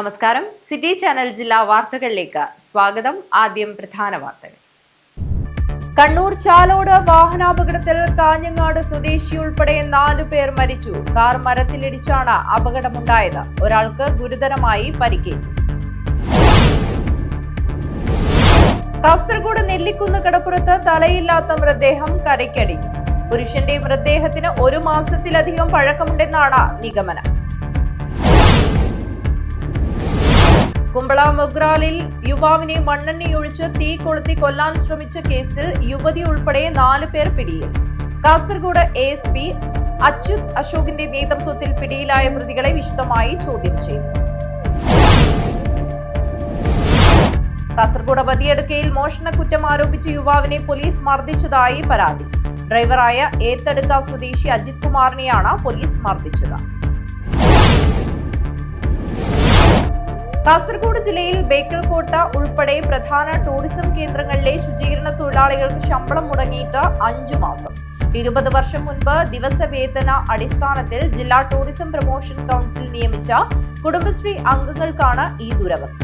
നമസ്കാരം. City channel ജില്ലാ വാർത്തകളിലേക്ക് സ്വാഗതം. ആദ്യം പ്രധാന വാർത്തകൾ. കണ്ണൂർ ചാലോട് വാഹനാപകടത്തിൽ കാഞ്ഞങ്ങാട് സ്വദേശി ഉൾപ്പെടെ 4 പേർ മരിച്ചു. കാർ മരത്തിലിടിച്ചാണ് അപകടമുണ്ടായത്. ഒരാൾക്ക് ഗുരുതരമായി പരിക്കേറ്റു. കാസർഗോഡ് നെല്ലിക്കുന്ന് കടപ്പുറത്ത് തലയില്ലാത്ത മൃതദേഹം കരയ്ക്കടിഞ്ഞു. പുരുഷന്റെ മൃതദേഹത്തിന് 1 മാസത്തിലധികം പഴക്കമുണ്ടെന്നാണ് നിഗമനം. കുമ്പള മൊഗ്രാലിൽ യുവാവിനെ മണ്ണെണ്ണയൊഴിച്ച് തീ കൊളുത്തി കൊല്ലാൻ ശ്രമിച്ച കേസിൽ യുവതി ഉൾപ്പെടെ 4 പേർ പിടിയിൽ. കാസർഗോഡ് ASP അച്യുത് അശോകിന്റെ നേതൃത്വത്തിൽ പിടിയിലായ പ്രതികളെ വിശദമായി ചോദ്യം ചെയ്തു. കാസർഗോഡ് ബദിയടുക്കയിൽ മോഷണക്കുറ്റം ആരോപിച്ച യുവാവിനെ പോലീസ് മർദ്ദിച്ചതായി പരാതി. ഡ്രൈവറായ ഏത്തടുക്ക സ്വദേശി അജിത് കുമാറിനെയാണ് പോലീസ് മർദ്ദിച്ചത്. കാസർഗോഡ് ജില്ലയിൽ ബേക്കൽ കോട്ട ഉൾപ്പെടെ പ്രധാന ടൂറിസം കേന്ദ്രങ്ങളിലെ ശുചീകരണ തൊഴിലാളികൾക്ക് ശമ്പളം മുടങ്ങിയിട്ട് 5 മാസം. 20 വർഷം മുൻപ് ദിവസവേതന അടിസ്ഥാനത്തിൽ ജില്ലാ ടൂറിസം പ്രൊമോഷൻ കൗൺസിൽ നിയമിച്ച കുടുംബശ്രീ അംഗങ്ങൾക്കാണ് ഈ ദുരവസ്ഥ.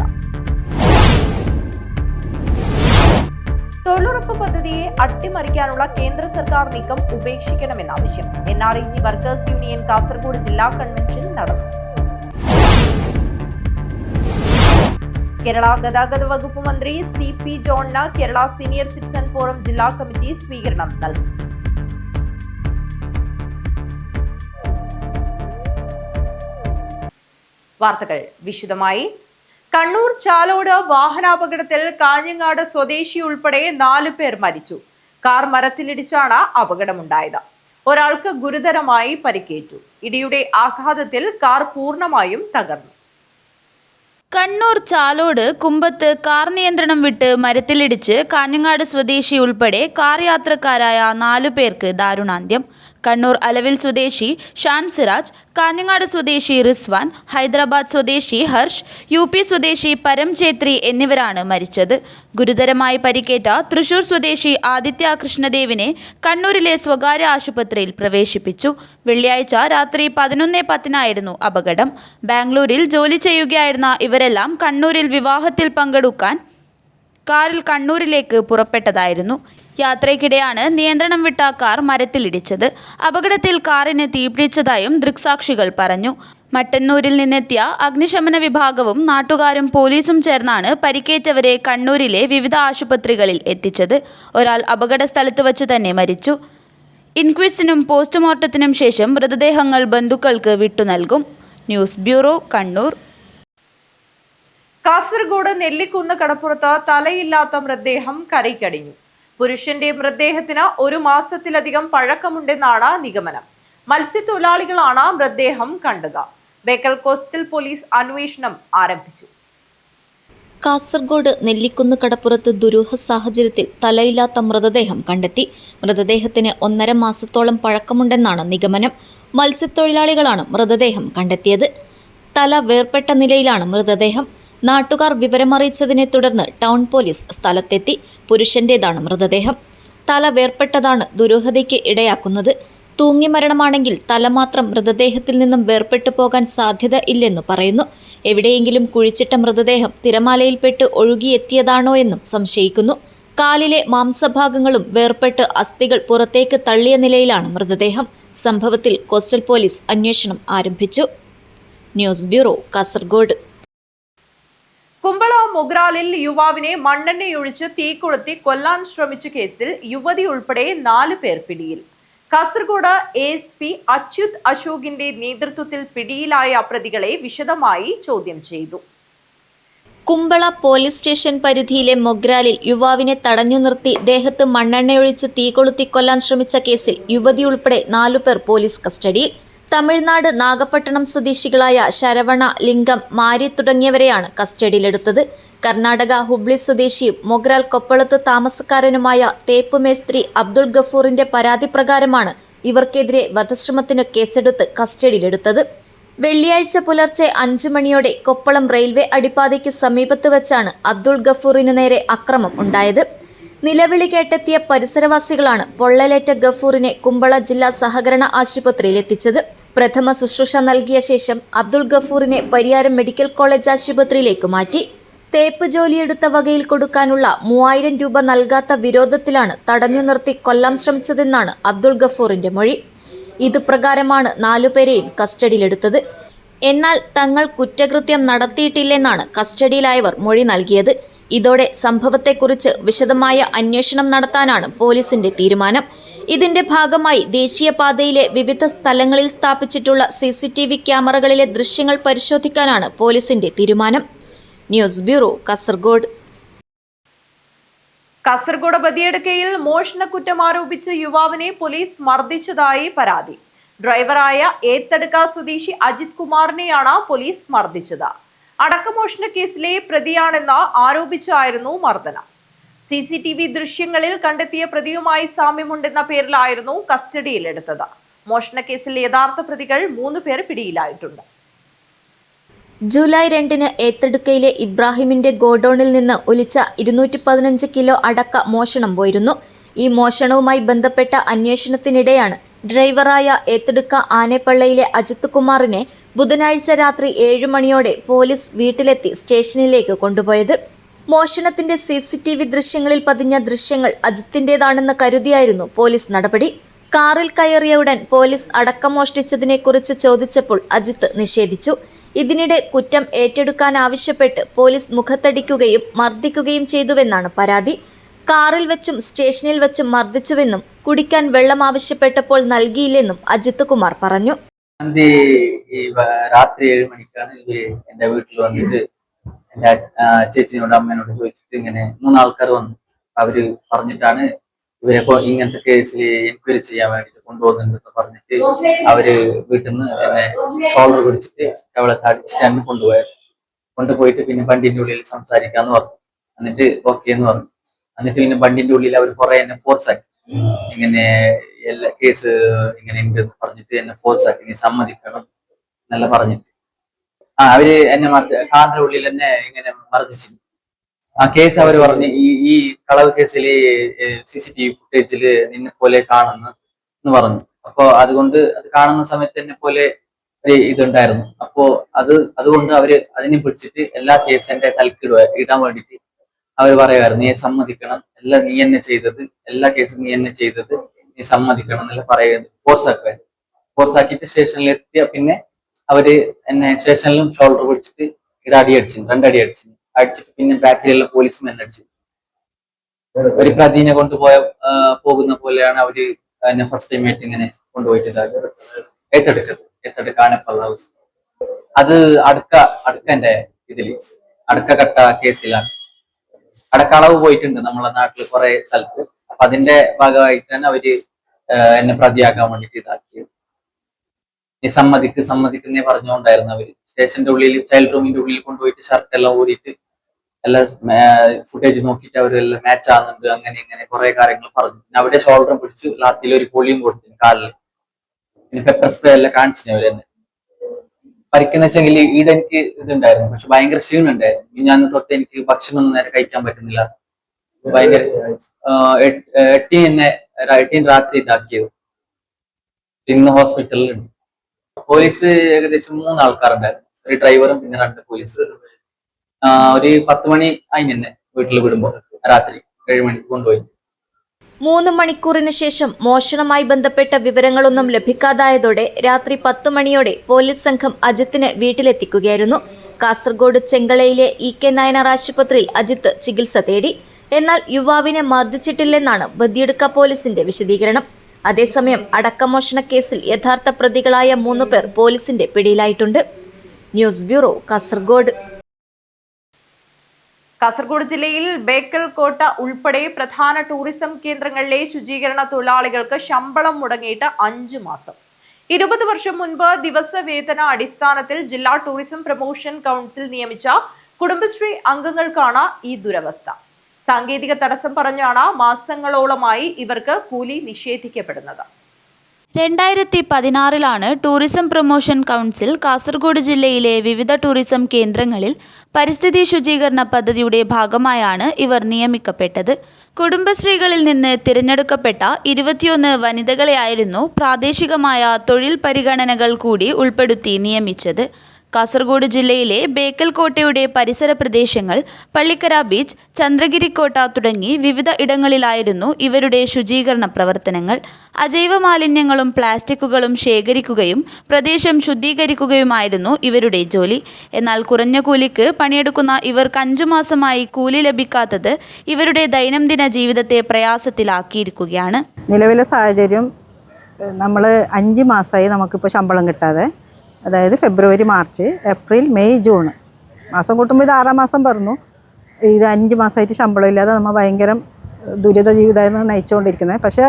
തൊഴിലുറപ്പ് പദ്ധതിയെ അട്ടിമറിക്കാനുള്ള കേന്ദ്ര സർക്കാർ നീക്കം ഉപേക്ഷിക്കണമെന്ന ആവശ്യം. NREG വർക്കേഴ്സ് യൂണിയൻ കാസർഗോഡ് ജില്ലാ കൺവെൻഷൻ നടന്നു. കേരള ഗതാഗത വകുപ്പ് മന്ത്രി CP ജോണിന് കേരള സീനിയർ സിറ്റിസൺ ഫോറം ജില്ലാ കമ്മിറ്റി സ്വീകരണം നൽകി. വാർത്തകൾ വിശദമായി. കണ്ണൂർ ചാലോട് വാഹനാപകടത്തിൽ കാഞ്ഞങ്ങാട് സ്വദേശി ഉൾപ്പെടെ 4 പേർ മരിച്ചു. കാർ മരത്തിലിടിച്ചാണ് അപകടമുണ്ടായത്. ഒരാൾക്ക് ഗുരുതരമായി പരിക്കേറ്റു. ഇടിയുടെ ആഘാതത്തിൽ കാർ പൂർണ്ണമായും തകർന്നു. കണ്ണൂർ ചാലോട് കുമ്പത്ത് കാർ നിയന്ത്രണം വിട്ട് മരത്തിലിടിച്ച് കാഞ്ഞങ്ങാട് സ്വദേശി ഉൾപ്പെടെ കാർ യാത്രക്കാരായ 4 പേർക്ക് ദാരുണാന്ത്യം. കണ്ണൂർ അലവിൽ സ്വദേശി ഷാൻ സിറാജ്, കാഞ്ഞങ്ങാട് സ്വദേശി റിസ്വാൻ, ഹൈദരാബാദ് സ്വദേശി ഹർഷ്, UP സ്വദേശി പരം ഛേത്രി എന്നിവരാണ് മരിച്ചത്. ഗുരുതരമായി പരിക്കേറ്റ തൃശൂർ സ്വദേശി ആദിത്യ കൃഷ്ണദേവിനെ കണ്ണൂരിലെ സ്വകാര്യ ആശുപത്രിയിൽ പ്രവേശിപ്പിച്ചു. വെള്ളിയാഴ്ച രാത്രി 11:10 അപകടം. ബാംഗ്ലൂരിൽ ജോലി ചെയ്യുകയായിരുന്ന ഇവരെല്ലാം കണ്ണൂരിൽ വിവാഹത്തിൽ പങ്കെടുക്കാൻ കാറിൽ കണ്ണൂരിലേക്ക് പുറപ്പെട്ടതായിരുന്നു. യാത്രയ്ക്കിടെയാണ് നിയന്ത്രണം വിട്ട കാർ മരത്തിലിടിച്ചത്. അപകടത്തിൽ കാറിന് തീപിടിച്ചതായും ദൃക്സാക്ഷികൾ പറഞ്ഞു. മട്ടന്നൂരിൽ നിന്നെത്തിയ അഗ്നിശമന വിഭാഗവും നാട്ടുകാരും പോലീസും ചേർന്നാണ് പരിക്കേറ്റവരെ കണ്ണൂരിലെ വിവിധ ആശുപത്രികളിൽ എത്തിച്ചത്. ഒരാൾ അപകട സ്ഥലത്ത് വച്ച് തന്നെ മരിച്ചു. ഇൻക്വസ്റ്റിനും പോസ്റ്റ്മോർട്ടത്തിനും ശേഷം മൃതദേഹങ്ങൾ ബന്ധുക്കൾക്ക് വിട്ടുനൽകും. News bureau, Kannur. കാസർഗോഡ് നെല്ലിക്കുന്ന് കടപ്പുറത്ത് തലയില്ലാത്ത മൃതദേഹം കരയ്ക്കടിഞ്ഞു. പുരുഷന്റെ മൃതദേഹത്തിന് 1 മാസത്തിലധികം പഴക്കമുണ്ടെന്നാണ് നിഗമനം. മത്സ്യത്തൊഴിലാളികളാണ് മൃതദേഹം കണ്ടത്. ബേക്കൽ കോസ്റ്റൽ പോലീസ് അന്വേഷണം ആരംഭിച്ചു. കാസർഗോഡ് നെല്ലിക്കുന്ന് കടപ്പുറത്ത് ദുരൂഹ സാഹചര്യത്തിൽ തലയില്ലാത്ത മൃതദേഹം കണ്ടെത്തി. മൃതദേഹത്തിന് 1.5 മാസത്തോളം പഴക്കമുണ്ടെന്നാണ് നിഗമനം. മത്സ്യത്തൊഴിലാളികളാണ് മൃതദേഹം കണ്ടെത്തിയത്. തല വേർപെട്ട നിലയിലാണ് മൃതദേഹം. നാട്ടുകാർ വിവരമറിയിച്ചതിനെ തുടർന്ന് ടൗൺ പോലീസ് സ്ഥലത്തെത്തി. പുരുഷന്റേതാണ് മൃതദേഹം. തല വേർപെട്ടതാണ് ദുരൂഹതയ്ക്ക് ഇടയാക്കുന്നത്. തൂങ്ങി മരണമാണെങ്കിൽ തല മാത്രം മൃതദേഹത്തിൽ നിന്നും വേർപെട്ടു പോകാൻ സാധ്യത ഇല്ലെന്ന് പറയുന്നു. എവിടെയെങ്കിലും കുഴിച്ചിട്ട മൃതദേഹം തിരമാലയിൽപ്പെട്ട് ഒഴുകിയെത്തിയതാണോ എന്നും സംശയിക്കുന്നു. കാലിലെ മാംസഭാഗങ്ങളും വേർപെട്ട് അസ്ഥികൾ പുറത്തേക്ക് തള്ളിയ നിലയിലാണ് മൃതദേഹം. സംഭവത്തിൽ കോസ്റ്റൽ പോലീസ് അന്വേഷണം ആരംഭിച്ചു. News bureau, Kasaragod. കുമ്പള മൊഗ്രാലിൽ യുവാവിനെ മണ്ണെണ്ണയൊഴിച്ച് തീ കൊളുത്തി കൊല്ലാൻ ശ്രമിച്ച കേസിൽ യുവതി ഉൾപ്പെടെ 4 പേർ പിടിയിൽ. കാസർഗോഡ് ASP അച്യുത് അശോകിന്റെ നേതൃത്വത്തിൽ പിടിയിലായ പ്രതികളെ വിശദമായി ചോദ്യം ചെയ്തു. കുമ്പള പോലീസ് സ്റ്റേഷൻ പരിധിയിലെ മൊഗ്രാലിൽ യുവാവിനെ തടഞ്ഞു നിർത്തി ദേഹത്ത് മണ്ണെണ്ണയൊഴിച്ച് തീ കൊളുത്തി കൊല്ലാൻ ശ്രമിച്ച കേസിൽ യുവതി ഉൾപ്പെടെ 4 പേർ പോലീസ് കസ്റ്റഡിയിൽ. തമിഴ്നാട് നാഗപട്ടണം സ്വദേശികളായ ശരവണ, ലിംഗം, മാരി തുടങ്ങിയവരെയാണ് കസ്റ്റഡിയിലെടുത്തത്. കർണാടക ഹുബ്ലി സ്വദേശിയും മൊഗ്രാൽ കൊപ്പളത്ത് താമസക്കാരനുമായ തേപ്പുമേസ്ത്രി അബ്ദുൾ ഗഫൂറിന്റെ പരാതി പ്രകാരമാണ് ഇവർക്കെതിരെ വധശ്രമത്തിന് കേസെടുത്ത് കസ്റ്റഡിയിലെടുത്തത്. വെള്ളിയാഴ്ച പുലർച്ചെ 5 മണിയോടെ കൊപ്പളം റെയിൽവേ അടിപ്പാതയ്ക്ക് സമീപത്ത് വച്ചാണ് അബ്ദുൾ ഗഫൂറിന് നേരെ അക്രമം ഉണ്ടായത്. നിലവിളി കേട്ടെത്തിയ പരിസരവാസികളാണ് പൊള്ളലേറ്റ ഗഫൂറിനെ കുമ്പള ജില്ലാ സഹകരണ ആശുപത്രിയിൽ എത്തിച്ചത്. പ്രഥമ ശുശ്രൂഷ നൽകിയ ശേഷം അബ്ദുൾ ഗഫൂറിനെ പരിയാരം മെഡിക്കൽ കോളേജ് ആശുപത്രിയിലേക്ക് മാറ്റി. തേപ്പ് ജോലിയെടുത്ത വകയിൽ കൊടുക്കാനുള്ള 3000 രൂപ നൽകാത്ത വിരോധത്തിലാണ് തടഞ്ഞു നിർത്തി കൊല്ലാൻ ശ്രമിച്ചതെന്നാണ് അബ്ദുൾ ഗഫൂറിന്റെ മൊഴി. ഇതുപ്രകാരമാണ് 4 പേരെയും കസ്റ്റഡിയിലെടുത്തത്. എന്നാൽ തങ്ങൾ കുറ്റകൃത്യം നടത്തിയിട്ടില്ലെന്നാണ് കസ്റ്റഡിയിലായവർ മൊഴി നൽകിയത്. ഇതോടെ സംഭവത്തെക്കുറിച്ച് വിശദമായ അന്വേഷണം നടത്താനാണ് പോലീസിന്റെ തീരുമാനം. ഇതിന്റെ ഭാഗമായി ദേശീയപാതയിലെ വിവിധ സ്ഥലങ്ങളിൽ സ്ഥാപിച്ചിട്ടുള്ള CCTV ക്യാമറകളിലെ ദൃശ്യങ്ങൾ പരിശോധിക്കാനാണ് പോലീസിന്റെ തീരുമാനം. News bureau, Kasaragod. കാസർഗോഡ് ബദിയടുക്കയിൽ മോഷണക്കുറ്റം ആരോപിച്ച് യുവാവിനെ പോലീസ് മർദ്ദിച്ചതായി പരാതി. ഡ്രൈവറായ ഏത്തടുക്ക സ്വദേശി അജിത് കുമാറിനെയാണ് പോലീസ് മർദ്ദിച്ചത്. അടക്കമോഷണ കേസിലെ പ്രതിയാണെന്ന് ആരോപിച്ചായിരുന്നു മർദ്ദനം. CCTV ദൃശ്യങ്ങളിൽ കണ്ടെത്തിയ പ്രതിയുമായി സാമ്യമുണ്ടെന്ന പേരിലായിരുന്നു കസ്റ്റഡിയിലെടുത്തത്. മോഷണക്കേസിൽ യഥാർത്ഥ പ്രതികൾ 3 പേർ പിടിയിലായിട്ടുണ്ട്. ജൂലൈ 2-ന് ഏത്തടുക്കയിലെ ഇബ്രാഹിമിന്റെ ഗോഡൌണിൽ നിന്ന് ഒലിച്ച 215 കിലോ അടക്ക മോഷണം പോയിരുന്നു. ഈ മോഷണവുമായി ബന്ധപ്പെട്ട അന്വേഷണത്തിനിടെയാണ് ഡ്രൈവറായ ഏത്തടുക്ക ആനപ്പള്ളയിലെ അജിത് കുമാറിനെ ബുധനാഴ്ച രാത്രി 7 മണിയോടെ പോലീസ് വീട്ടിലെത്തി സ്റ്റേഷനിലേക്ക് കൊണ്ടുപോയത്. മോഷണത്തിന്റെ CCTV ദൃശ്യങ്ങളിൽ പതിഞ്ഞ ദൃശ്യങ്ങൾ അജിത്തിന്റേതാണെന്ന് കരുതിയായിരുന്നു പോലീസ് നടപടി. കാറിൽ കയറിയ ഉടൻ പോലീസ് അടക്കം മോഷ്ടിച്ചതിനെക്കുറിച്ച് ചോദിച്ചപ്പോൾ അജിത്ത് നിഷേധിച്ചു. ഇതിനിടെ കുറ്റം ഏറ്റെടുക്കാനാവശ്യപ്പെട്ട് പോലീസ് മുഖത്തടിക്കുകയും മർദ്ദിക്കുകയും ചെയ്തുവെന്നാണ് പരാതി. കാറിൽ വെച്ചും സ്റ്റേഷനിൽ വെച്ചും മർദ്ദിച്ചുവെന്നും കുടിക്കാൻ വെള്ളം ആവശ്യപ്പെട്ടപ്പോൾ നൽകിയില്ലെന്നും അജിത് കുമാർ പറഞ്ഞു. രാത്രി 7 മണിക്കാണ് എന്റെ വീട്ടിൽ വന്നിട്ട് എന്റെ ചേച്ചിനോട് അമ്മേനോട് ചോദിച്ചിട്ട് ഇങ്ങനെ 3 ആൾക്കാർ വന്നു. അവര് പറഞ്ഞിട്ടാണ് ഇവരെ ഇങ്ങനത്തെ കേസിൽ എൻക്വയറി ചെയ്യാൻ വേണ്ടിട്ട് കൊണ്ടുപോകുന്നുണ്ടെന്ന് പറഞ്ഞിട്ട് അവര് വീട്ടിൽ നിന്ന് എന്നെ ഷോൾഡർ പിടിച്ചിട്ട് അവളെ തടിച്ചിട്ട് എന്നെ കൊണ്ടുപോയിട്ട് പിന്നെ വണ്ടിന്റെ ഉള്ളിൽ സംസാരിക്കാന്ന് പറഞ്ഞു. എന്നിട്ട് ഓക്കെ എന്ന് പറഞ്ഞു. എന്നിട്ട് പിന്നെ വണ്ടിന്റെ ഉള്ളിൽ അവർ കുറെ എന്നെ ഫോഴ്സാക്കി. ഇങ്ങനെ എല്ലാ കേസ് ഇങ്ങനെ ഉണ്ട് പറഞ്ഞിട്ട് എന്നെ ഫോഴ്സാക്കി, നീ സമ്മതിക്കണം എന്നല്ല പറഞ്ഞിട്ട് അവര് എന്നെ കാറിന്റെ ഉള്ളിൽ എന്നെ ഇങ്ങനെ മർദ്ദിച്ചു. ആ കേസ് അവർ പറഞ്ഞ് ഈ കളവ് കേസിൽ CCTV ഫുട്ടേജിൽ നിന്നെ പോലെ കാണുന്നു എന്ന് പറഞ്ഞു. അപ്പോ അതുകൊണ്ട് അത് കാണുന്ന സമയത്ത് എന്നെ പോലെ ഒരു ഇതുണ്ടായിരുന്നു. അപ്പോ അതുകൊണ്ട് അവര് അതിനെ പിടിച്ചിട്ട് എല്ലാ കേസ് എന്റെ ഇടാൻ വേണ്ടിട്ട് അവർ പറയുമായിരുന്നു, നീ സമ്മതിക്കണം, എല്ലാം നീ എന്നെ ചെയ്തത്, എല്ലാ കേസും നീ എന്നെ ചെയ്തത്, നീ സമ്മതിക്കണം എന്നെല്ലാം പറയുന്നത്. ഫോഴ്സാക്കിയിട്ട് സ്റ്റേഷനിൽ എത്തിയ പിന്നെ അവര് എന്നെ സ്റ്റേഷനിലും ഷോൾഡർ പിടിച്ചിട്ട് അടി അടിച്ചു, 2 അടി അടിച്ചിട്ട് പിന്നെ ബാക്കിലുള്ള പോലീസ്മാൻ അടിച്ചു. ഒരു പ്രതിനെ പോകുന്ന പോലെയാണ് അവര് എന്നെ ഫസ്റ്റ് ടൈം ആയിട്ട് ഇങ്ങനെ കൊണ്ടുപോയിട്ട് ഏറ്റെടുക്ക ആനപ്പള്ള ഹൗസ്. അത് അടുക്കന്റെ ഇതില് അടക്ക കട്ട കേസിലാണ്. അടക്കളവ് പോയിട്ടുണ്ട് നമ്മളെ നാട്ടിൽ കുറെ സ്ഥലത്ത്. അപ്പൊ അതിന്റെ ഭാഗമായിട്ടാണ് അവര് എന്നെ പ്രതിയാക്കാൻ വേണ്ടിട്ട് ഇതാക്കിയത്. നീ സമ്മതിക്കുന്നേ പറഞ്ഞുകൊണ്ടായിരുന്നു അവര്. സ്റ്റേഷന്റെ ഉള്ളിൽ ചൈൽഡ് റൂമിന്റെ ഉള്ളിൽ കൊണ്ടുപോയിട്ട് ഷർട്ട് എല്ലാം ഊരിയിട്ട് എല്ലാം ഫുട്ടേജ് നോക്കിയിട്ട് അവരെല്ലാം മാച്ച് ആകുന്നുണ്ട്, അങ്ങനെ ഇങ്ങനെ കുറെ കാര്യങ്ങൾ പറഞ്ഞു. പിന്നെ അവിടെ ഷോൾഡറും പിടിച്ചു, ലാത്തിയിൽ ഒരു പൊളിയും കൊടുത്തു കാലിൽ. പിന്നെ പെപ്പർ സ്പ്രേ എല്ലാം കാണിച്ചു അവരെന്നെ. പരിക്കുന്ന വെച്ചെങ്കിൽ ഈടെ എനിക്ക് ഇതുണ്ടായിരുന്നു, പക്ഷെ ഭയങ്കര ക്ഷീണുണ്ടായിരുന്നു. ഞാൻ തൊട്ട് എനിക്ക് ഭക്ഷണം ഒന്നും നേരെ കഴിക്കാൻ പറ്റുന്നില്ല. ഭയങ്കര 18 രാത്രി ഇതാക്കിയത്. ഇന്ന് ഹോസ്പിറ്റലിലുണ്ട്. പോലീസ് ഏകദേശം 3 ആൾക്കാരുണ്ടായിരുന്നു, ഒരു ഡ്രൈവറും പിന്നെ 2 പോലീസ്. ഒരു 10 മണി അതിന് വീട്ടിൽ വിടുമ്പോ രാത്രി 7 മണിക്ക് കൊണ്ടുപോയി. 3 മണിക്കൂറിന് ശേഷം മോഷണവുമായി ബന്ധപ്പെട്ട വിവരങ്ങളൊന്നും ലഭിക്കാതായതോടെ രാത്രി 10 മണിയോടെ പോലീസ് സംഘം അജിത്തിനെ വീട്ടിലെത്തിക്കുകയായിരുന്നു. കാസർഗോഡ് ചെങ്കളയിലെ EK നായനാർ ആശുപത്രിയിൽ അജിത്ത് ചികിത്സ തേടി. എന്നാൽ യുവാവിനെ മർദ്ദിച്ചിട്ടില്ലെന്നാണ് ബദിയടുക്ക പോലീസിന്റെ വിശദീകരണം. അതേസമയം അടക്കമോഷണ കേസിൽ യഥാർത്ഥ പ്രതികളായ 3 പേർ പോലീസിന്റെ പിടിയിലായിട്ടുണ്ട്. News bureau, Kasaragod. കാസർഗോഡ് ജില്ലയിൽ ബേക്കൽ കോട്ട ഉൾപ്പെടെ പ്രധാന ടൂറിസം കേന്ദ്രങ്ങളിലെ ശുചീകരണ തൊഴിലാളികൾക്ക് ശമ്പളം മുടങ്ങിയിട്ട് 5 മാസം. 20 വർഷം മുൻപ് ദിവസവേതന അടിസ്ഥാനത്തിൽ ജില്ലാ ടൂറിസം പ്രൊമോഷൻ കൗൺസിൽ നിയമിച്ച കുടുംബശ്രീ അംഗങ്ങൾക്കാണ് ഈ ദുരവസ്ഥ. സാങ്കേതിക തടസ്സം പറഞ്ഞാണ് മാസങ്ങളോളമായി ഇവർക്ക് കൂലി നിഷേധിക്കപ്പെടുന്നത്. 2016 ടൂറിസം പ്രൊമോഷൻ കൗൺസിൽ കാസർഗോഡ് ജില്ലയിലെ വിവിധ ടൂറിസം കേന്ദ്രങ്ങളിൽ പരിസ്ഥിതി ശുചീകരണ പദ്ധതിയുടെ ഭാഗമായാണ് ഇവർ നിയമിക്കപ്പെട്ടത്. കുടുംബശ്രീകളിൽ നിന്ന് തിരഞ്ഞെടുക്കപ്പെട്ട 21 വനിതകളെയായിരുന്നു പ്രാദേശികമായ തൊഴിൽ പരിഗണനകൾ കൂടി ഉൾപ്പെടുത്തി നിയമിച്ചത്. കാസർഗോഡ് ജില്ലയിലെ ബേക്കൽ കോട്ടയുടെ പരിസര പ്രദേശങ്ങൾ, പള്ളിക്കര ബീച്ച്, ചന്ദ്രഗിരിക്കോട്ട തുടങ്ങി വിവിധ ഇടങ്ങളിലായിരുന്നു ഇവരുടെ ശുചീകരണ പ്രവർത്തനങ്ങൾ. അജൈവ മാലിന്യങ്ങളും പ്ലാസ്റ്റിക്കുകളും ശേഖരിക്കുകയും പ്രദേശം ശുദ്ധീകരിക്കുകയുമായിരുന്നു ഇവരുടെ ജോലി. എന്നാൽ കുറഞ്ഞ കൂലിക്ക് പണിയെടുക്കുന്ന ഇവർക്ക് 5 മാസമായി കൂലി ലഭിക്കാത്തത് ഇവരുടെ ദൈനംദിന ജീവിതത്തെ പ്രയാസത്തിലാക്കിയിരിക്കുകയാണ്. നിലവിലെ സാഹചര്യം നമ്മൾ 5 മാസമായി നമുക്കിപ്പോൾ ശമ്പളം കിട്ടാതെ. അതായത് ഫെബ്രുവരി, മാർച്ച്, ഏപ്രിൽ, മെയ്, ജൂൺ മാസം കൂട്ടുമ്പോൾ ഇത് 6 മാസം പറഞ്ഞു. ഇത് 5 മാസമായിട്ട് ശമ്പളം ഇല്ലാതെ നമ്മൾ ഭയങ്കര ദുരിത ജീവിതമായിരുന്നു നയിച്ചുകൊണ്ടിരിക്കുന്നത്. പക്ഷേ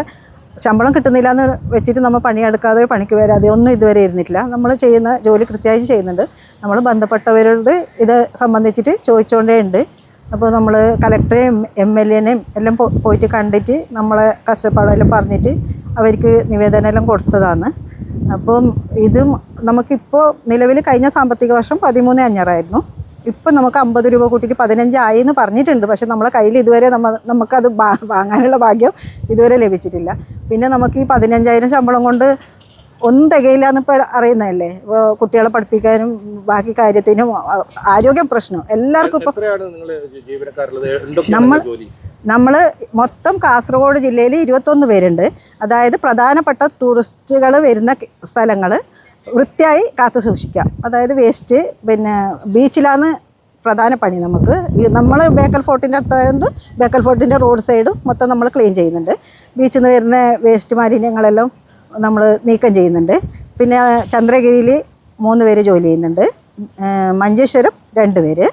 ശമ്പളം കിട്ടുന്നില്ല എന്ന് വെച്ചിട്ട് നമ്മൾ പണിയെടുക്കാതെ പണിക്ക് വരാതെ ഒന്നും ഇതുവരെ ഇരുന്നിട്ടില്ല. നമ്മൾ ചെയ്യുന്ന ജോലി കൃത്യമായി ചെയ്യുന്നുണ്ട്. നമ്മൾ ബന്ധപ്പെട്ടവരോട് ഇത് സംബന്ധിച്ചിട്ട് ചോദിച്ചുകൊണ്ടേ ഉണ്ട്. അപ്പോൾ നമ്മൾ കലക്ടറെയും MLA-നെയും എല്ലാം പോയിട്ട് കണ്ടിട്ട് നമ്മളെ കഷ്ടപ്പാടെല്ലാം പറഞ്ഞിട്ട് അവർക്ക് നിവേദനം എല്ലാം കൊടുത്തതാണ്. അപ്പം ഇത് നമുക്കിപ്പോൾ നിലവിൽ കഴിഞ്ഞ സാമ്പത്തിക വർഷം 13,500 ഇപ്പം നമുക്ക് 50 രൂപ കൂട്ടിയിട്ട് 15 ആയി എന്ന് പറഞ്ഞിട്ടുണ്ട്. പക്ഷെ നമ്മളെ കയ്യിൽ ഇതുവരെ നമുക്കത് വാങ്ങാനുള്ള ഭാഗ്യം ഇതുവരെ ലഭിച്ചിട്ടില്ല. പിന്നെ നമുക്ക് ഈ 15,000 ശമ്പളം കൊണ്ട് ഒന്നും തികയില്ല എന്നിപ്പോൾ അറിയുന്നതല്ലേ. ഇപ്പോൾ കുട്ടികളെ പഠിപ്പിക്കാനും ബാക്കി കാര്യത്തിനും ആരോഗ്യ പ്രശ്നം എല്ലാവർക്കും ഇപ്പോൾ നമ്മൾ മൊത്തം കാസർഗോഡ് ജില്ലയിൽ 21 പേരുണ്ട്. അതായത് പ്രധാനപ്പെട്ട ടൂറിസ്റ്റുകൾ വരുന്ന സ്ഥലങ്ങൾ വൃത്തിയായി കാത്തു സൂക്ഷിക്കുക. അതായത് വേസ്റ്റ് പിന്നെ ബീച്ചിലാണ് പ്രധാന പണി നമുക്ക്. നമ്മൾ ബേക്കൽ ഫോർട്ടിൻ്റെ അടുത്തായതുകൊണ്ട് ബേക്കൽ ഫോർട്ടിൻ്റെ റോഡ് സൈഡും മൊത്തം നമ്മൾ ക്ലീൻ ചെയ്യുന്നുണ്ട്. ബീച്ചിൽ നിന്ന് വരുന്ന വേസ്റ്റ് മാലിന്യങ്ങളെല്ലാം നമ്മൾ നീക്കം ചെയ്യുന്നുണ്ട്. പിന്നെ ചന്ദ്രഗിരിയിൽ 3 പേര് ജോലി ചെയ്യുന്നുണ്ട്. മഞ്ചേശ്വരം 2 പേര്,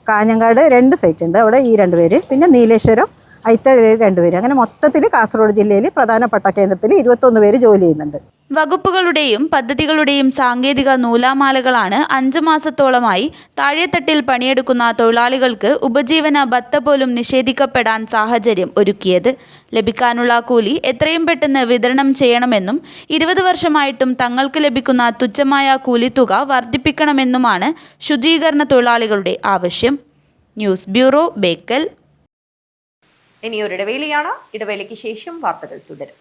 കാഞ്ഞങ്ങാട് 2 സൈറ്റ് ഉണ്ട്, അവിടെ ഈ 2 പേര്, പിന്നെ നീലേശ്വരം, ഐത്തലയിൽ 2 പേര്. അങ്ങനെ മൊത്തത്തിൽ കാസർഗോഡ് ജില്ലയിൽ പ്രധാനപ്പെട്ട കേന്ദ്രത്തിൽ 21 പേര് ജോലി ചെയ്യുന്നുണ്ട്. വകുപ്പുകളുടെയും പദ്ധതികളുടെയും സാങ്കേതിക നൂലാമാലകളാണ് 5 മാസത്തോളമായി താഴെത്തട്ടിൽ പണിയെടുക്കുന്ന തൊഴിലാളികൾക്ക് ഉപജീവന ഭത്ത പോലും നിഷേധിക്കപ്പെടാൻ സാഹചര്യം ഒരുക്കിയത്. ലഭിക്കാനുള്ള കൂലി എത്രയും പെട്ടെന്ന് വിതരണം ചെയ്യണമെന്നും 20 വർഷമായിട്ടും തങ്ങൾക്ക് ലഭിക്കുന്ന തുച്ഛമായ കൂലിത്തുക വർദ്ധിപ്പിക്കണമെന്നുമാണ് ശുചീകരണ തൊഴിലാളികളുടെ ആവശ്യം. News bureau, Bekal. ഇനിയൊരിടവേളയാണ്. ഇടവേളയ്ക്ക് ശേഷം വാർത്തകൾ തുടരും.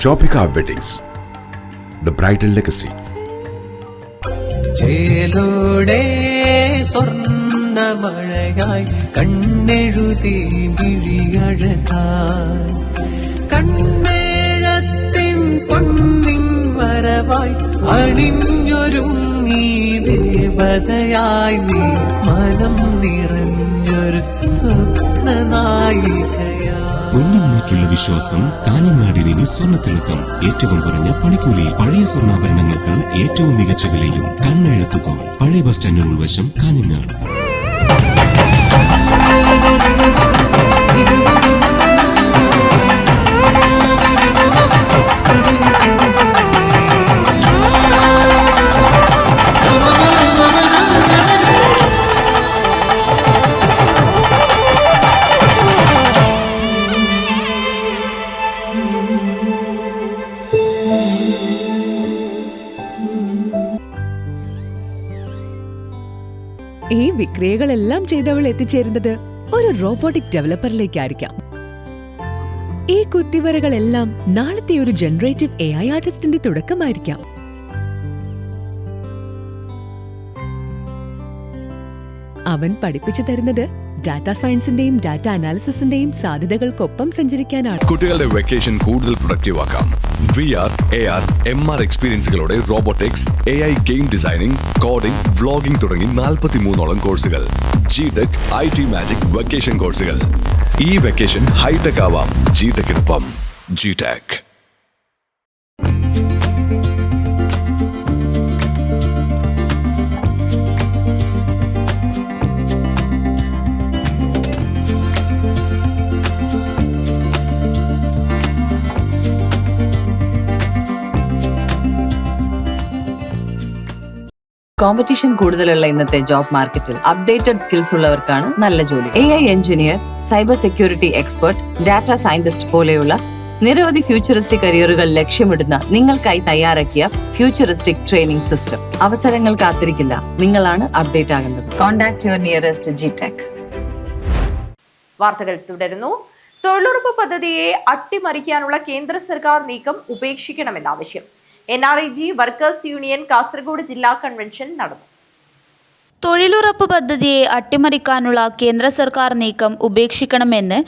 Shopika Weddings, the bridal legacy. ചേലോടെ സ്വർണ്ണമഴയായി കണ്ണെഴുതി വിഴിയഴകായി കണ്ണേഴത്തിൻ പൊന്നിൻ വരവായി അണിഞ്ഞൊരുങ്ങി ദേവതയായി നീ മനം നിറഞ്ഞൊരു സ്വപ്നനായികയായി. പൊന്നിന്മേറ്റുള്ള വിശ്വാസം കാഞ്ഞങ്ങാടിന് സ്വർണ്ണത്തിളക്കം. ഏറ്റവും കുറഞ്ഞ പണിക്കൂലിയിൽ പഴയ സ്വർണ്ണാഭരണങ്ങൾക്ക് ഏറ്റവും മികച്ച വിലയും. കണ്ണെഴുത്തുകോൺ, പഴയ ബസ് സ്റ്റാൻഡിന് ഉൾവശം, കാഞ്ഞങ്ങാട്. ഈ വിക്രിയകളെല്ലാം ചെയ്തവൾ എത്തിച്ചേരുന്നത് ഒരു റോബോട്ടിക് ഡെവലപ്പറിലേക്കായിരിക്കാം. ഈ കുത്തിവരകളെല്ലാം നാളത്തെ ഒരു ജനറേറ്റീവ് AI ആർട്ടിസ്റ്റിന്റെ തുടക്കമായിരിക്കാം. അവൻ പഠിപ്പിച്ചു തരുന്നത് ഡാറ്റാ സയൻസിന്റെയും ഡാറ്റ അനാലിസിസിന്റെയും സാധ്യതകൾക്കൊപ്പം സഞ്ചരിക്കാനാണ്. കുട്ടികളുടെ വെക്കേഷൻ കൂടുതൽ പ്രൊഡക്റ്റീവ് ആക്കാം. VR, AR, MR എക്സ്പീരിയൻസുകളോടെ robotics, AI game designing, coding, vlogging തുടങ്ങി 43ഓളം കോഴ്സുകൾ. GTech, IT മാജിക് വെക്കേഷൻ കോഴ്സുകൾ. ഈ വെക്കേഷൻ ഹൈടെക് ആവാം GTechനൊപ്പം. GTech. കോമ്പറ്റീഷൻ കൂടുതലുള്ള ഇന്നത്തെ ജോബ് മാർക്കറ്റിൽ അപ്ഡേറ്റഡ് സ്കിൽസ് ഉള്ളവർക്കാണ് നല്ല ജോലി. AI engineer, cyber security expert, data scientist പോലെയുള്ള നിരവധി ഫ്യൂച്ചറിസ്റ്റിക് കരിയറുകൾ ലക്ഷ്യമിടുന്ന നിങ്ങൾക്കായി തയ്യാറാക്കിയ ഫ്യൂച്ചറിസ്റ്റിക് ട്രെയിനിംഗ് സിസ്റ്റം. അവസരങ്ങൾ കാത്തിരിക്കില്ല, നിങ്ങളാണ് അപ്ഡേറ്റ് ആകേണ്ടത്. Contact your nearest GTech. വാർത്തകൾ തുടരുന്നു. തൊഴിലുറപ്പ് പദ്ധതിയെ അട്ടിമറിക്കാനുള്ള കേന്ദ്ര സർക്കാർ നീക്കം ഉപേക്ഷിക്കണമെന്ന ആവശ്യം. NREG വർക്കേഴ്സ് യൂണിയൻ കാസർഗോഡ് ജില്ലാ കൺവെൻഷൻ നടന്നു. തൊഴിലുറപ്പ് പദ്ധതിയെ അട്ടിമറിക്കാനുള്ള കേന്ദ്ര സർക്കാർ നീക്കം ഉപേക്ഷിക്കണമെന്ന്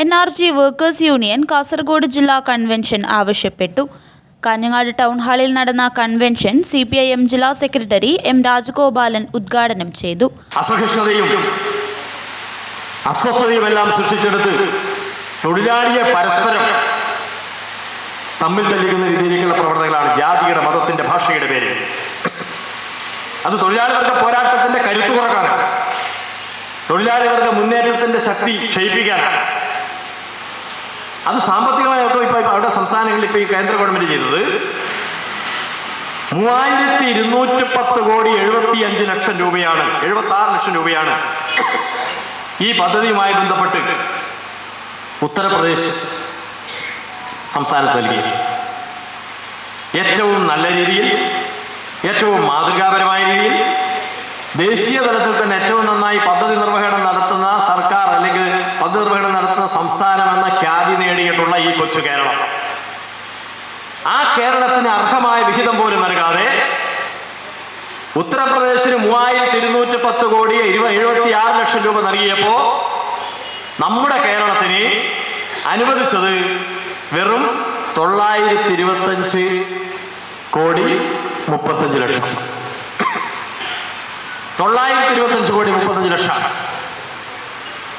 NRG വർക്കേഴ്സ് യൂണിയൻ കാസർഗോഡ് ജില്ലാ കൺവെൻഷൻ ആവശ്യപ്പെട്ടു. കാഞ്ഞങ്ങാട് ടൗൺ ഹാളിൽ നടന്ന കൺവെൻഷൻ CPIM ജില്ലാ സെക്രട്ടറി M രാജഗോപാലൻ ഉദ്ഘാടനം ചെയ്തു. അസഹിഷ്ണുതയും അസ്വസ്ഥതയുമെല്ലാം സൃഷ്ടിച്ചെടുത്ത് തൊഴിലാളിയെ പരസ്പരം തമ്മിൽ തല്ലിക്കുന്ന രീതിയിലേക്കുള്ള പ്രവർത്തനങ്ങളാണ് ജാതിയുടെ, മതത്തിന്റെ, ഭാഷയുടെ പേരിൽ. അത് തൊഴിലാളി വർഗ പോരാട്ടത്തിന്റെ കരുത്തു കുറക്കാനാണ്, തൊഴിലാളി വർഗ മുന്നേറ്റത്തിന്റെ ശക്തി ക്ഷയിപ്പിക്കാനാണ്. അത് സാമ്പത്തികമായിട്ട് ഇപ്പൊ അവിടെ സംസ്ഥാനങ്ങളിൽ ഇപ്പൊ ഈ കേന്ദ്ര ഗവൺമെന്റ് ചെയ്തത് 3210 കോടി 75 ലക്ഷം രൂപയാണ്, 76 ലക്ഷം രൂപയാണ് ഈ പദ്ധതിയുമായി ബന്ധപ്പെട്ട് ഉത്തർപ്രദേശ് സംസ്ഥാനത്ത് നൽകി. ഏറ്റവും നല്ല രീതിയിൽ, ഏറ്റവും മാതൃകാപരമായ രീതിയിൽ, ദേശീയ തലത്തിൽ തന്നെ ഏറ്റവും നന്നായി പദ്ധതി നിർവഹണം നടത്തുന്ന സർക്കാർ അല്ലെങ്കിൽ പദ്ധതി നിർവഹണം നടത്തുന്ന സംസ്ഥാനം എന്ന ഖ്യാതി നേടിയിട്ടുള്ള ഈ കൊച്ചു കേരളം, ആ കേരളത്തിന് അർഹമായ വിഹിതം പോലും നൽകാതെ ഉത്തർപ്രദേശിന് 3210 കോടി 76 ലക്ഷം രൂപ നൽകിയപ്പോൾ നമ്മുടെ കേരളത്തിന് അനുവദിച്ചത് വെറും 925 കോടി 35 ലക്ഷം. 925 കോടി 35 ലക്ഷം.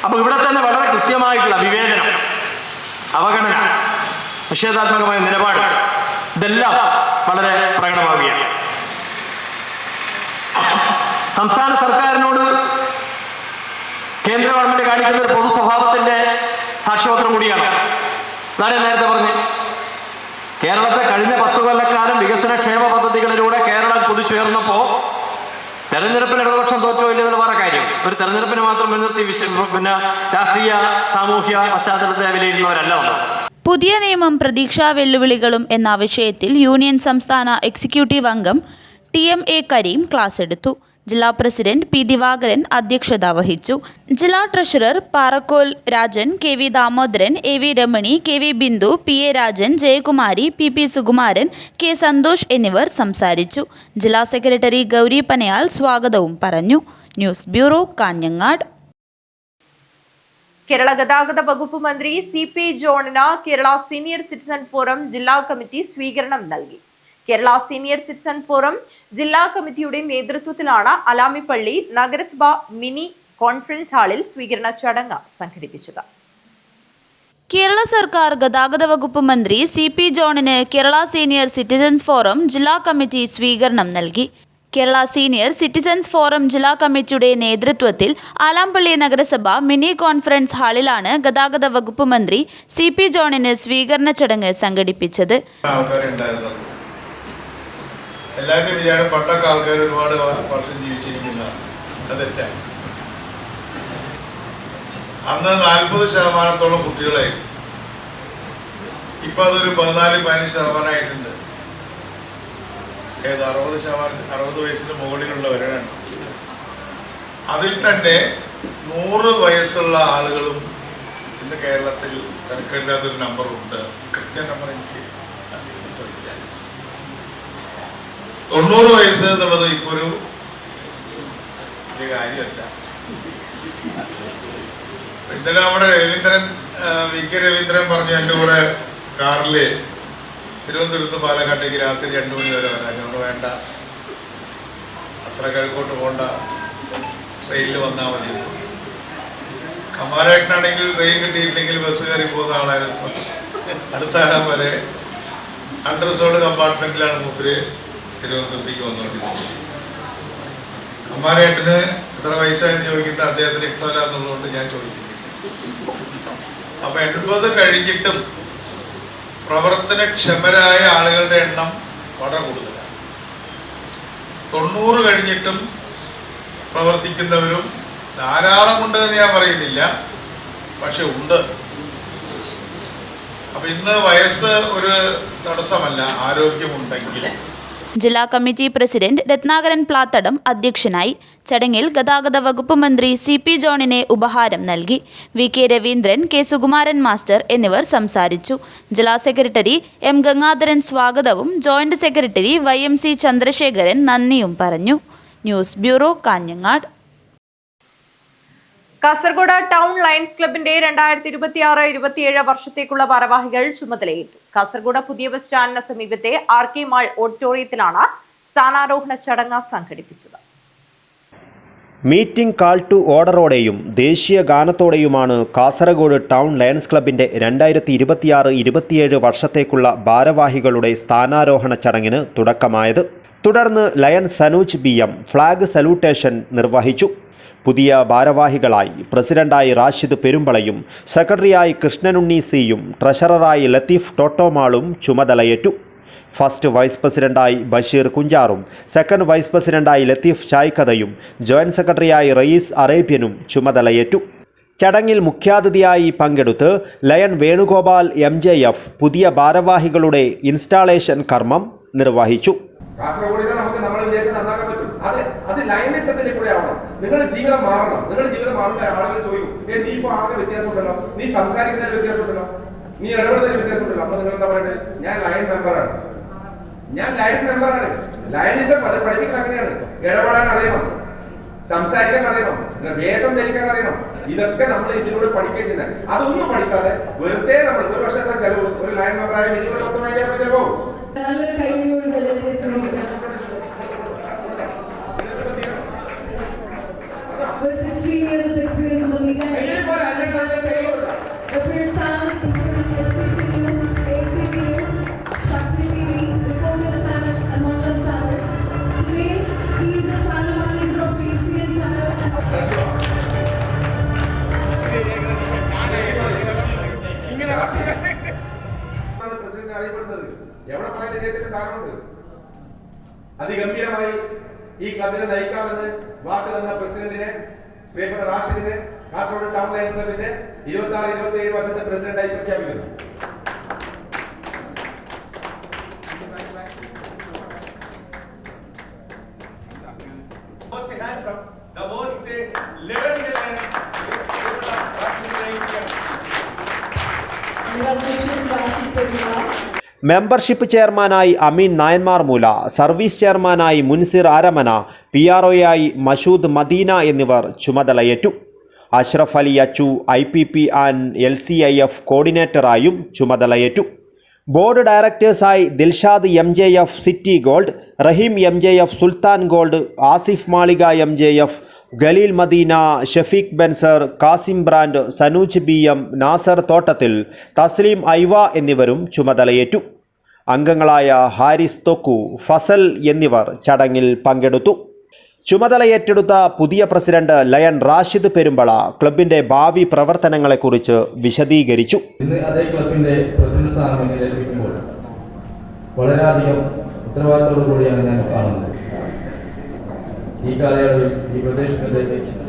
അപ്പൊ ഇവിടെ തന്നെ വളരെ കൃത്യമായിട്ടുള്ള വിവേചനം, അവഗണന, നിഷേധാത്മകമായ നിലപാട്, ഇതെല്ലാം വളരെ പ്രകടമാവുകയാണ്. സംസ്ഥാന സർക്കാരിനോട് കേന്ദ്ര ഗവൺമെന്റ് കാണിക്കുന്ന ഒരു പൊതു സ്വഭാവത്തിന്റെ സാക്ഷ്യപത്രം കൂടിയാണ്. അതാണ് ഞാൻ നേരത്തെ പറഞ്ഞത്. കേരളത്തെ കഴിഞ്ഞ 10 കൊല്ലക്കാലം വികസനക്ഷേമ പദ്ധതികളിലൂടെ കേരളം കുതിച്ചുയർന്നപ്പോ തെരഞ്ഞെടുപ്പിൽ ഇടതുപക്ഷം തോറ്റോ ഇല്ലെന്നുള്ള വേറെ കാര്യം. ഒരു തെരഞ്ഞെടുപ്പിന് മാത്രം മുൻനിർത്തി പിന്നെ രാഷ്ട്രീയ സാമൂഹ്യ പശ്ചാത്തലത്തെ വിലയിരുത്തുന്നവരല്ല വന്നത്. പുതിയ നിയമം പ്രതീക്ഷാ വെല്ലുവിളികളും എന്ന വിഷയത്തിൽ യൂണിയൻ സംസ്ഥാന എക്സിക്യൂട്ടീവ് അംഗം TMA കരീം ക്ലാസ് എടുത്തു. ജില്ലാ പ്രസിഡന്റ് P ദിവാകരൻ അധ്യക്ഷത വഹിച്ചു. ജില്ലാ treasurer Parakkol Rajan, KV Damodaran, AV Ramani, KV Bindu, PA Rajan, Jayakumari, PP Sukumaran, K Santhosh എന്നിവർ സംസാരിച്ചു. ജില്ലാ സെക്രട്ടറി ഗൗരി പനയാൽ സ്വാഗതവും പറഞ്ഞു. News bureau, Kanhangad. കേരള ഗതാഗത വകുപ്പ് മന്ത്രി CP ജോണിന് കേരള സീനിയർ സിറ്റിസൺ ഫോറം ജില്ലാ കമ്മിറ്റി സ്വീകരണം നൽകി. കേരള സീനിയർ സിറ്റിസൺ ഫോറം ജില്ലാ കമ്മിറ്റിയുടെ നേതൃത്വത്തിലാണ് അലാമിപ്പള്ളി നഗരസഭ മിനി കോൺഫറൻസ് ഹാളിൽ സ്വീകരണ ചടങ്ങ് സംഘടിപ്പിച്ചത്. കേരള സർക്കാർ ഗതാഗത വകുപ്പ് മന്ത്രി CP ജോണിന് കേരള സീനിയർ സിറ്റിസൺസ് ഫോറം ജില്ലാ കമ്മിറ്റി സ്വീകരണം നൽകി. കേരള സീനിയർ സിറ്റിസൺസ് ഫോറം ജില്ലാ കമ്മിറ്റിയുടെ നേതൃത്വത്തിൽ ആലാമ്പള്ളി നഗരസഭ മിനി കോൺഫറൻസ് ഹാളിലാണ് ഗതാഗത വകുപ്പ് മന്ത്രി CP ജോണിന് സ്വീകരണ ചടങ്ങ് സംഘടിപ്പിച്ചത്. എല്ലാവരും വിചാരം പണ്ടൊക്കെ ആൾക്കാർ ഒരുപാട് വർഷം ജീവിച്ചിരിക്കുന്നതാണ്. അത് തെറ്റാണ്. അന്ന് 40% കുട്ടികളായിരുന്നു. ഇപ്പൊ അതൊരു 14-15% ഏത് 60 വയസ്സിന് മുകളിലുള്ളവരാണ്. അതിൽ തന്നെ 100 വയസ്സുള്ള ആളുകളും ഇന്ന് കേരളത്തിൽ തിരക്കില്ലാത്തൊരു നമ്പറുണ്ട്. കൃത്യ നമ്പർ എനിക്ക് 90 വയസ്സ് എന്നുള്ളത് ഇപ്പൊ ഒരു കാര്യമല്ല. ഇന്നലെ നമ്മുടെ VK രവീന്ദ്രൻ പറഞ്ഞു എൻ്റെ കൂടെ കാറില് തിരുവനന്തപുരത്ത് പാലക്കാട്ടേക്ക് രാത്രി 2 മണി വരെ വരാം. ഞങ്ങൾ വേണ്ട, അത്ര കിഴക്കോട്ട് പോകണ്ട, ട്രെയിനിൽ വന്നാൽ മതി. കമാരേട്ടനാണെങ്കിൽ ട്രെയിൻ കിട്ടിയിട്ടില്ലെങ്കിൽ ബസ് കയറി പോകുന്ന ആളായിരുന്നു. അടുത്ത കാലം വരെ അൺറിസർവ്ഡ് കമ്പാർട്ട്മെന്റിലാണ് മൂപ്പര് തിരുവനന്തപുരത്തേക്ക് വന്നുകൊണ്ടിരിക്കുന്നത്. കമാരേട്ടന് എത്ര വയസ്സായെന്ന് ചോദിക്കുന്നത് അദ്ദേഹത്തിന് ഇഷ്ടമല്ല എന്നുള്ളതുകൊണ്ട് ഞാൻ ചോദിക്കുന്നില്ല. അപ്പൊ 80 കഴിഞ്ഞിട്ടും പ്രവർത്തനക്ഷമരായ ആളുകളുടെ എണ്ണം വളരെ കൂടുതലാണ്. 90 കഴിഞ്ഞിട്ടും പ്രവർത്തിക്കുന്നവരും ധാരാളം ഉണ്ട് എന്ന് ഞാൻ പറയുന്നില്ല, പക്ഷെ ഉണ്ട്. അപ്പൊ ഇന്ന് വയസ്സ് ഒരു തടസ്സമല്ല, ആരോഗ്യമുണ്ടെങ്കിൽ. ജില്ലാ കമ്മിറ്റി പ്രസിഡന്റ് രത്നാകരൻ പ്ലാത്തടം അധ്യക്ഷനായി. ചടങ്ങിൽ ഗതാഗത വകുപ്പ് മന്ത്രി CP ജോണിന് ഉപഹാരം നൽകി. VK Raveendran, K Sukumaran master എന്നിവർ സംസാരിച്ചു. ജില്ലാ സെക്രട്ടറി M ഗംഗാധരൻ സ്വാഗതവും ജോയിന്റ് സെക്രട്ടറി YMC ചന്ദ്രശേഖരൻ നന്ദിയും പറഞ്ഞു. News bureau, Kanhangad. Kasaragod town lions ക്ലബിന്റെ 2026-27 വർഷത്തേക്കുള്ള ഭാരവാഹികൾ ചുമതലയേറ്റു. കാസർഗോഡ് പുതിയ ബസ് സ്റ്റാൻഡിന് സമീപത്തെ RK മാൾ ഓഡിറ്റോറിയത്തിലാണ് സ്ഥാനാരോഹണ ചടങ്ങ് സംഘടിപ്പിച്ചത്. മീറ്റിംഗ് കാൾ ടു ഓർഡറോടെയും ദേശീയ ഗാനത്തോടെയുമാണ് കാസർഗോഡ് ടൗൺ ലയൺസ് ക്ലബിന്റെ 2026-27 വർഷത്തേക്കുള്ള ഭാരവാഹികളുടെ സ്ഥാനാരോഹണ ചടങ്ങിന് തുടക്കമായത്. തുടർന്ന് lion Sanooj BM flag salutation നിർവഹിച്ചു. പുതിയ ഭാരവാഹികളായി പ്രസിഡന്റായി റാഷിദ് പെരുമ്പളയും സെക്രട്ടറിയായി കൃഷ്ണനുണ്ണി സിയും ട്രഷററായി ലത്തീഫ് ടോട്ടോമാളും ചുമതലയേറ്റു. ഫസ്റ്റ് വൈസ് പ്രസിഡന്റായി ബഷീർ കുഞ്ചാറും സെക്കൻഡ് വൈസ് പ്രസിഡന്റായി ലത്തീഫ് ചായ്ക്കഥയും ജോയിന്റ് സെക്രട്ടറിയായി റയീസ് അറേബ്യനും ചുമതലയേറ്റു. ചടങ്ങിൽ മുഖ്യാതിഥിയായി പങ്കെടുത്ത് ലയൺ വേണുഗോപാൽ MJF പുതിയ ഭാരവാഹികളുടെ ഇൻസ്റ്റാളേഷൻ കർമ്മം നിർവഹിച്ചു. കാസർഗോഡിനെ നമുക്ക് നമ്മൾ വിചാരിച്ചാൽ നന്നാക്കാൻ പറ്റും. അത് ലൈനിസത്തിന്റെ കൂടെ ആവണം. നിങ്ങളുടെ ജീവിതം മാറണം. നിങ്ങളുടെ ജീവിതം മാറുന്ന ആളുകൾ ചോദിക്കും, നീ ഇപ്പൊ ആകെ വ്യത്യാസമുണ്ടല്ലോ, നീ സംസാരിക്കുന്നതിന് വ്യത്യാസമുണ്ടല്ലോ, നീ ഇടപെടുന്നതിന് വ്യത്യാസമുണ്ടല്ലോ. അപ്പൊ നിങ്ങൾ എന്താ പറയുന്നത്? ഞാൻ ലയൺ മെമ്പറാണ്. ലയണിസം അത് പഠിപ്പിക്കുന്നത് അങ്ങനെയാണ്. ഇടപെടാൻ അറിയണം, സംസാരിക്കാൻ അറിയണം, വേഷം ധരിക്കാൻ അറിയണം. ഇതൊക്കെ നമ്മൾ ഇതിലൂടെ പഠിക്കുകയും ചെയ്യുന്നത്. അതൊന്നും പഠിക്കാതെ വെറുതെ നമ്മൾ ഒരു വർഷത്തെ ചെലവ് ഒരു ലയൺ മെമ്പറായ ചെലവോ അറിയപ്പെടുന്നത്. എവിടെ പോയാലും ഇദ്ദേഹത്തിന്റെ സാധനമുണ്ട്. അതിഗംഭീരമായി ഈ ക്ലബിനെ നയിക്കാമെന്ന് വാക്ക് തന്ന പ്രസിഡന്റിനെ, പ്രിയപ്പെട്ട റാഷിദിനെ, കാസർഗോഡ് ടൗൺ ലയൺസ് ക്ലബിന്റെ 26-27 വർഷത്തെ പ്രസിഡന്റായി പ്രഖ്യാപിക്കുന്നു. മെമ്പർഷിപ്പ് ചെയർമാനായി അമീൻ നായന്മാർ മൂല, സർവീസ് ചെയർമാനായി മുൻസിർ ആരമന, PROയായി മഷൂദ് മദീന എന്നിവർ ചുമതലയേറ്റു. Ashraf Ali Achu IPP and LCIF കോർഡിനേറ്ററായും ചുമതലയേറ്റു. ബോർഡ് ഡയറക്ടേഴ്സായി Dilshad MJF city gold, Raheem MJF Sultan gold, Asif Malika MJF, Khaleel Madina, Shafeeq Benzer, Kasim brand, Sanuj BM, Nasar Thottathil, Thasleem ഐവ എന്നിവരും ചുമതലയേറ്റു. അംഗങ്ങളായ ഹാരിസ് തൊക്കു, ഫസൽ എന്നിവർ ചടങ്ങിൽ പങ്കെടുത്തു. ചുമതലയേറ്റെടുത്ത പുതിയ പ്രസിഡന്റ് ലയൺ റാഷിദ് പെരുമ്പള ക്ലബിന്റെ ഭാവി പ്രവർത്തനങ്ങളെക്കുറിച്ച് വിശദീകരിച്ചു. ഇന്ന് അതേ ക്ലബിന്റെ പ്രസിഡന്റ് സ്ഥാനം ലഭിക്കുമ്പോൾ വളരെയധികം ഉത്തരവാദിത്തത്തോടുകൂടിയാണ് ഞാൻ കാണുന്നത്. ഈ കാലയളവിൽ ഈ പ്രദേശത്തിന്റെ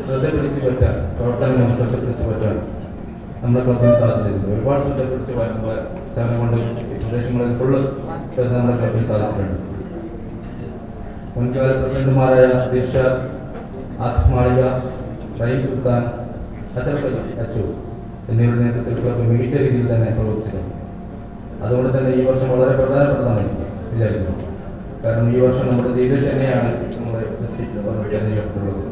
ശ്രദ്ധ പിടിച്ചു പറ്റാൻ, പ്രവർത്തനങ്ങൾ ശ്രദ്ധ പിടിച്ചു പറ്റാൻ നമ്മുടെ ക്ലബിന് സാധിച്ചിട്ടുണ്ട്. ഒരുപാട് ശ്രദ്ധ പിടിച്ചു വരുന്ന സേവനം കൊണ്ട് ഈ പ്രദേശങ്ങളിൽ നമ്മുടെ ക്ലബിന് സാധിച്ചിട്ടുണ്ട്. മുൻകാല പ്രസിഡന്റുമാരായ ദിൽഷാദ്, ആസിഫ് മാളിക, റഹീം സുൽത്താൻ, അഷ്റഫ് അലി അച്ചു എന്നിവരുടെ നേതൃത്വത്തിൽ ക്ലബ് മികച്ച രീതിയിൽ തന്നെ പ്രവർത്തിച്ചിട്ടുണ്ട്. അതുകൊണ്ട് തന്നെ ഈ വർഷം വളരെ പ്രധാനപ്പെട്ടതാണ് വിചാരിക്കുന്നു. കാരണം ഈ വർഷം നമ്മുടെ ജീവിതത്തിൽ തന്നെയാണ് നമ്മുടെ ഡിസ്ട്രിക്ട് തെരഞ്ഞെടുപ്പുള്ളത്.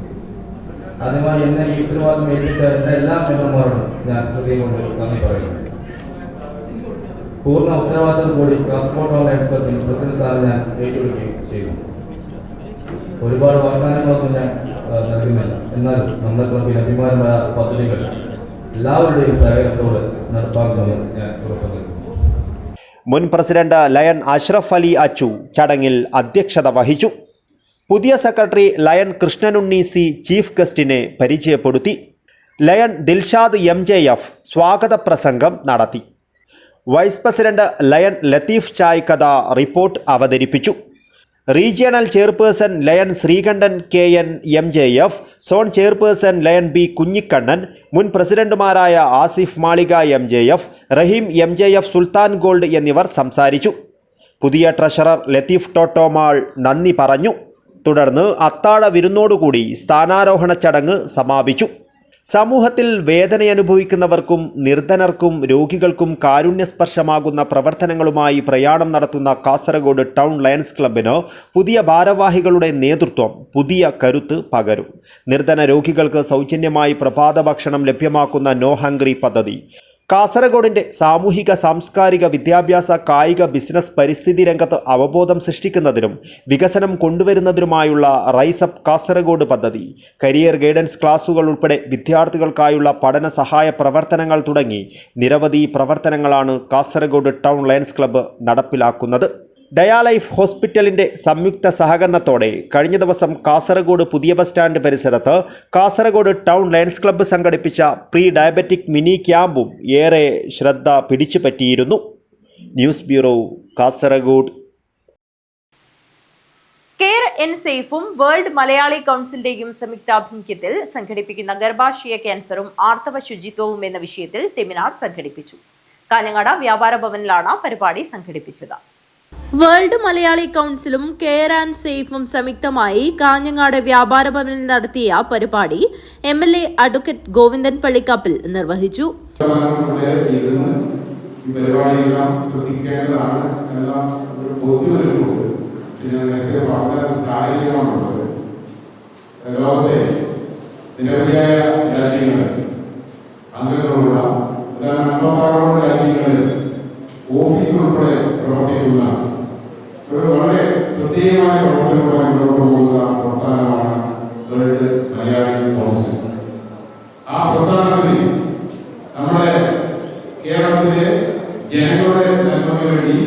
ആദ്യമായി എന്നെ ഈ ഉത്തരവാദിത്വം ഏൽപ്പിച്ച എൻ്റെ എല്ലാ മെമ്പർമാരോടും ഞാൻ ഹൃദയം കൊണ്ട് നന്ദി പറയുന്നു. പൂർണ്ണ ഉത്തരവാദിത്തം കൂടി കാസർഗോഡ് ടൗൺ ലയൺസ് ക്ലബിൽ പ്രസിഡന്റ് സ്ഥാനം ഞാൻ ഏറ്റെടുക്കുകയും ചെയ്യുന്നു. ഒരുപാട് വാഗ്ദാനങ്ങളൊന്നും ഞാൻ നൽകുന്നില്ല. എന്നാലും നമ്മുടെ ക്ലബിൽ അഭിമാനമായ പദ്ധതികൾ എല്ലാവരുടെയും സഹകരണത്തോട് നടപ്പാക്കുമെന്ന് ഞാൻ ഉറപ്പു നൽകുന്നു. മുൻ പ്രസിഡന്റ് ലയൺ അഷ്റഫ് അലി അച്ചു ചടങ്ങിൽ അധ്യക്ഷത വഹിച്ചു. പുതിയ secretary lion Krishnanunni C chief ഗസ്റ്റിനെ പരിചയപ്പെടുത്തി. ലയൺ ദിൽഷാദ് MJF സ്വാഗത പ്രസംഗം നടത്തി. Vice president lion Latheef Chaykatha report അവതരിപ്പിച്ചു. Regional chairperson lion Sreekandan KN MJF, zone chairperson lion B Kunhikannan, മുൻ പ്രസിഡന്റുമാരായ Asif Malika MJF, Raheem MJF, Sultan gold എന്നിവർ സംസാരിച്ചു. പുതിയ ട്രഷറർ ലത്തീഫ് ടോട്ടോമാൾ നന്ദി പറഞ്ഞു. തുടർന്ന് അത്താഴ വിരുന്നോടുകൂടി സ്ഥാനാരോഹണ ചടങ്ങ് സമാപിച്ചു. സമൂഹത്തിൽ വേദനയനുഭവിക്കുന്നവർക്കും നിർധനർക്കും രോഗികൾക്കും കാരുണ്യസ്പർശമാകുന്ന പ്രവർത്തനങ്ങളുമായി പ്രയാണം നടത്തുന്ന കാസർഗോഡ് ടൗൺ ലയൺസ് ക്ലബിന് പുതിയ ഭാരവാഹികളുടെ നേതൃത്വം പുതിയ കരുത്ത് പകരും. നിർധന രോഗികൾക്ക് സൗജന്യമായി പ്രഭാത ഭക്ഷണം ലഭ്യമാക്കുന്ന നോ ഹംഗ്രി പദ്ധതി, കാസർഗോഡിൻ്റെ സാമൂഹിക സാംസ്കാരിക വിദ്യാഭ്യാസ കായിക ബിസിനസ് പരിസ്ഥിതി രംഗത്ത് അവബോധം സൃഷ്ടിക്കുന്നതിനും വികസനം കൊണ്ടുവരുന്നതിനുമായുള്ള റൈസ് അപ്പ് കാസർഗോഡ് പദ്ധതി, കരിയർ ഗൈഡൻസ് ക്ലാസുകൾ ഉൾപ്പെടെ വിദ്യാർത്ഥികൾക്കായുള്ള പഠന സഹായ പ്രവർത്തനങ്ങൾ തുടങ്ങി നിരവധി പ്രവർത്തനങ്ങളാണ് കാസർഗോഡ് ടൗൺ ലയൺസ് ക്ലബ്ബ് നടപ്പിലാക്കുന്നത്. ഡയാലൈഫ് ഹോസ്പിറ്റലിൻ്റെ സംയുക്ത സഹകരണത്തോടെ കഴിഞ്ഞ ദിവസം കാസർഗോഡ് പുതിയ ബസ് സ്റ്റാൻഡ് പരിസരത്ത് കാസർഗോഡ് ടൗൺ ലയൺസ് ക്ലബ്ബ് സംഘടിപ്പിച്ച പ്രീ ഡയബറ്റിക് മിനി ക്യാമ്പും ഏറെ ശ്രദ്ധ പിടിച്ചുപറ്റിയിരുന്നു. News bureau, Kasaragod. Care and സേഫും വേൾഡ് മലയാളി കൗൺസിലിന്റെയും സംയുക്താഭിമുഖ്യത്തിൽ സംഘടിപ്പിക്കുന്ന ഗർഭാശയ ക്യാൻസറും ആർത്തവ ശുചിത്വവും എന്ന വിഷയത്തിൽ സെമിനാർ സംഘടിപ്പിച്ചു. കാഞ്ഞങ്ങാട് വ്യാപാര ഭവനിലാണ് പരിപാടി സംഘടിപ്പിച്ചത്. വേൾഡ് മലയാളി കൗൺസിലും കെയർ ആൻഡ് സേഫും സംയുക്തമായി കാഞ്ഞങ്ങാട് വ്യാപാര ഭവനിൽ നടത്തിയ പരിപാടി MLA അഡ്വക്കേറ്റ് ഗോവിന്ദൻ പള്ളിക്കാപ്പിൽ നിർവഹിച്ചു. ലോകത്തെ നിരവധിയായ രാജ്യങ്ങളിൽ അംഗങ്ങളുള്ള രാജ്യങ്ങളിൽ ഓഫീസ് ഉൾപ്പെടെ പ്രവർത്തിക്കുന്ന ഒരു വളരെ ശ്രദ്ധേയമായ പ്രവർത്തനങ്ങളുമായി മുന്നോട്ട് പോകുന്ന പ്രസ്ഥാനമാണ് വേൾഡ് മലയാളി കൗൺസിൽ. ആ പ്രസ്ഥാനത്തിൽ നമ്മുടെ കേരളത്തിലെ ജനങ്ങളുടെ നന്മയ്ക്ക് വേണ്ടി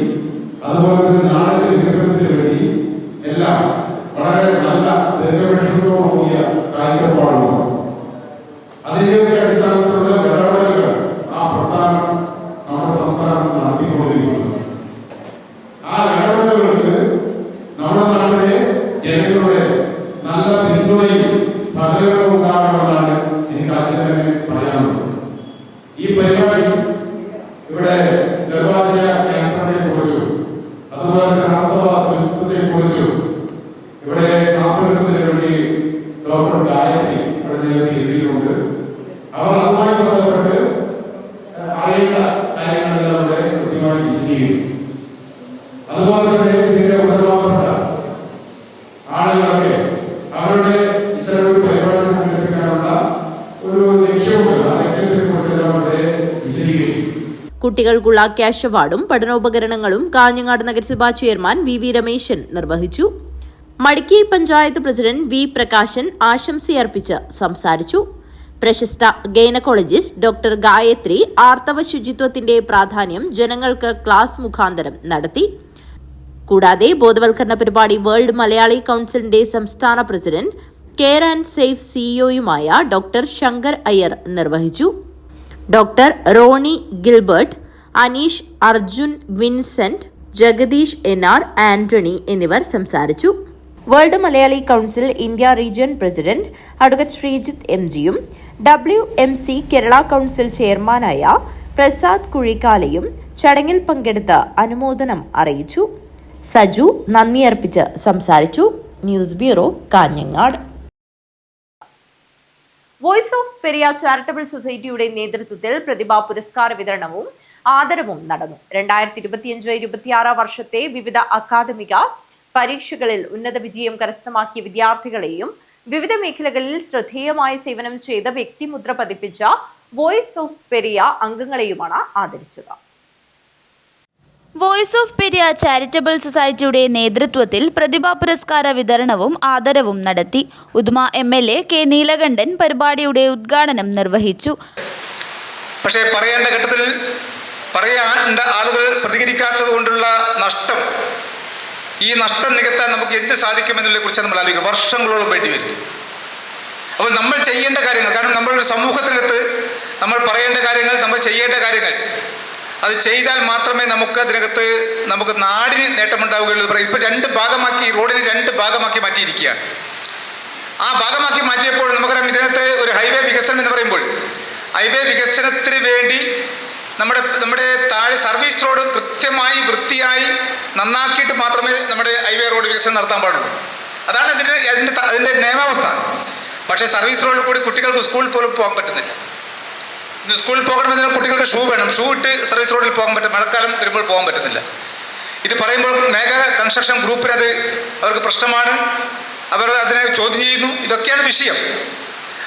അതുപോലെ തന്നെ നാടിന്റെ വികസനത്തിന് വേണ്ടി എല്ലാം വളരെ നല്ല ദീർഘവീക്ഷണത്തോടുകൂടിയ കാഴ്ചപ്പാടുമാണ്. അതിൻ്റെയൊക്കെ അടിസ്ഥാനത്തിലുള്ള ഇടപെടലുകൾ ആ പ്രസ്ഥാനം നമ്മുടെ സംസ്ഥാനത്ത് നടത്തിക്കൊണ്ടിരിക്കുന്നു. ആ ഇടപെടലുകൾക്ക് നമ്മുടെ നാട്ടിലെ ജനങ്ങളുടെ നല്ല പിന്തുണയും സഹകരണവും ഉണ്ടാകണമെന്നാണ് എനിക്ക് ആദ്യം തന്നെ പറയാനുള്ളത്. ഈ പരിപാടി ഇവിടെ ഗർഭാശയ ക്യാൻസറിനെ കുറിച്ചും അതുപോലെ തന്നെ ആർത്തവ ശുചിത്വത്തെ കുറിച്ചും ഇവിടെ കാസർഗോഡിന് വേണ്ടി ഡോക്ടർ ഗായത്രി ഇവിടെ നേരത്തെ എത്തിയിട്ടുണ്ട്. അവർ അതുമായി ബന്ധപ്പെട്ട് അറിയേണ്ട കാര്യങ്ങളെല്ലാം ഇവിടെ കൃത്യമായി വിശദീകരിക്കും. അതുപോലെ തന്നെ ഇതിന്റെ ഉത്തരവാദപ്പെട്ട ആളുകളൊക്കെ അവരുടെ ഇത്തരം ഒരു പരിപാടി സംഘടിപ്പിക്കാനുള്ള ഒരു ലക്ഷ്യമുണ്ട്. ആ ലക്ഷ്യത്തെ കുറിച്ചെല്ലാം ഇവിടെ വിശദീകരിക്കും. കുട്ടികൾക്കുള്ള ക്യാഷ് അവാർഡും പഠനോപകരണങ്ങളും കാഞ്ഞങ്ങാട് നഗരസഭാ ചെയർമാൻ VV രമേശൻ നിർവഹിച്ചു. മടിക്കൈ പഞ്ചായത്ത് പ്രസിഡന്റ് V പ്രകാശൻ ആശംസയർപ്പിച്ച് സംസാരിച്ചു. പ്രശസ്ത ഗൈനക്കോളജിസ്റ്റ് ഡോക്ടർ ഗായത്രി ആർത്തവ ശുചിത്വത്തിന്റെ പ്രാധാന്യം ജനങ്ങൾക്ക് ക്ലാസ് മുഖാന്തരം നടത്തി. കൂടാതെ ബോധവൽക്കരണ പരിപാടി വേൾഡ് മലയാളി കൗൺസിലിന്റെ സംസ്ഥാന പ്രസിഡന്റ് കെയർ ആൻഡ് സേഫ് CEOയുമായ ഡോക്ടർ ശങ്കർ അയ്യർ നിർവഹിച്ചു. Doctor Roni Gilbert, Aneesh Arjun, Vincent, Jagadeesh NR, Antony എന്നിവർ സംസാരിച്ചു. World Malayali council India region president advocate Sreejith MGയും WMC കേരള കൗൺസിൽ ചെയർമാനായ പ്രസാദ് കുഴിക്കാലയും ചടങ്ങിൽ പങ്കെടുത്ത് അനുമോദനം അറിയിച്ചു. സജു നന്ദി അർപ്പിച്ച് സംസാരിച്ചു. News bureau, Kanhangad. Voice of Periya charitable സൊസൈറ്റിയുടെ നേതൃത്വത്തിൽ പ്രതിഭാ പുരസ്കാര വിതരണവും ആദരവും നടന്നു. 2025-26 വർഷത്തെ വിവിധ അക്കാദമിക പരീക്ഷകളിൽ ഉന്നത വിജയം കരസ്ഥമാക്കിയ വിദ്യാർത്ഥികളെയും വിവിധ മേഖലകളിൽ ശ്രദ്ധേയമായ സേവനം ചെയ്ത വ്യക്തിമുദ്ര പതിപ്പിച്ച വോയിസ് ഓഫ് പെരിയ അംഗങ്ങളെയുമാണ് ആദരിച്ചത്. വോയിസ് ഓഫ് പെരിയ ചാരിറ്റബിൾ സൊസൈറ്റിയുടെ നേതൃത്വത്തിൽ പ്രതിഭാ പുരസ്കാര വിതരണവും ആദരവും നടത്തി. ഉദുമ MLA K നീലകണ്ഠൻ പരിപാടിയുടെ ഉദ്ഘാടനം നിർവഹിച്ചു. പക്ഷേ പറയേണ്ട ഘട്ടത്തിൽ പറയേണ്ട ആളുകൾ പ്രതികരിക്കാത്തത് കൊണ്ടുള്ള നഷ്ടം, ഈ നഷ്ടം നികത്താൻ നമുക്ക് എന്ത് സാധിക്കുമെന്നതിനെ കുറിച്ച് നമ്മൾ ആലോചിക്കും. വർഷങ്ങളോളം വേണ്ടി വരും. അപ്പോൾ നമ്മൾ ചെയ്യേണ്ട കാര്യങ്ങൾ, കാരണം നമ്മളൊരു സമൂഹത്തിനകത്ത് നമ്മൾ പറയേണ്ട കാര്യങ്ങൾ, നമ്മൾ ചെയ്യേണ്ട കാര്യങ്ങൾ അത് ചെയ്താൽ മാത്രമേ നമുക്ക് നാടിന് നേട്ടമുണ്ടാവുകയുള്ളൂ. ഇപ്പോൾ 2 ഭാഗമാക്കി, റോഡിനെ 2 ഭാഗമാക്കി മാറ്റിയിരിക്കുകയാണ്. ആ ഭാഗമാക്കി മാറ്റിയപ്പോൾ നമുക്കറിയാം, ഇതിനകത്ത് ഒരു ഹൈവേ വികസനം എന്ന് പറയുമ്പോൾ ഹൈവേ വികസനത്തിന് വേണ്ടി നമ്മുടെ താഴെ സർവീസ് റോഡ് കൃത്യമായി വൃത്തിയായി നന്നാക്കിയിട്ട് മാത്രമേ നമ്മുടെ ഹൈവേ റോഡ് വികസനം നടത്താൻ പാടുള്ളൂ. അതാണ് അതിൻ്റെ നിയമാവസ്ഥ. പക്ഷേ സർവീസ് റോഡിൽ കൂടി കുട്ടികൾക്ക് സ്കൂളിൽ പോലും പോകാൻ പറ്റുന്നില്ല. ഇന്ന് സ്കൂളിൽ പോകണമെന്നതിന് കുട്ടികൾക്ക് ഷൂ വേണം. ഷൂ ഇട്ട് സർവീസ് റോഡിൽ പോകാൻ പറ്റും. മഴക്കാലം വരുമ്പോൾ പോകാൻ പറ്റുന്നില്ല. ഇത് പറയുമ്പോൾ മേഘ കൺസ്ട്രക്ഷൻ ഗ്രൂപ്പിന് അവർക്ക് പ്രശ്നമാണ്. അവർ അതിനെ ചോദ്യം ചെയ്യുന്നു. ഇതൊക്കെയാണ് വിഷയം.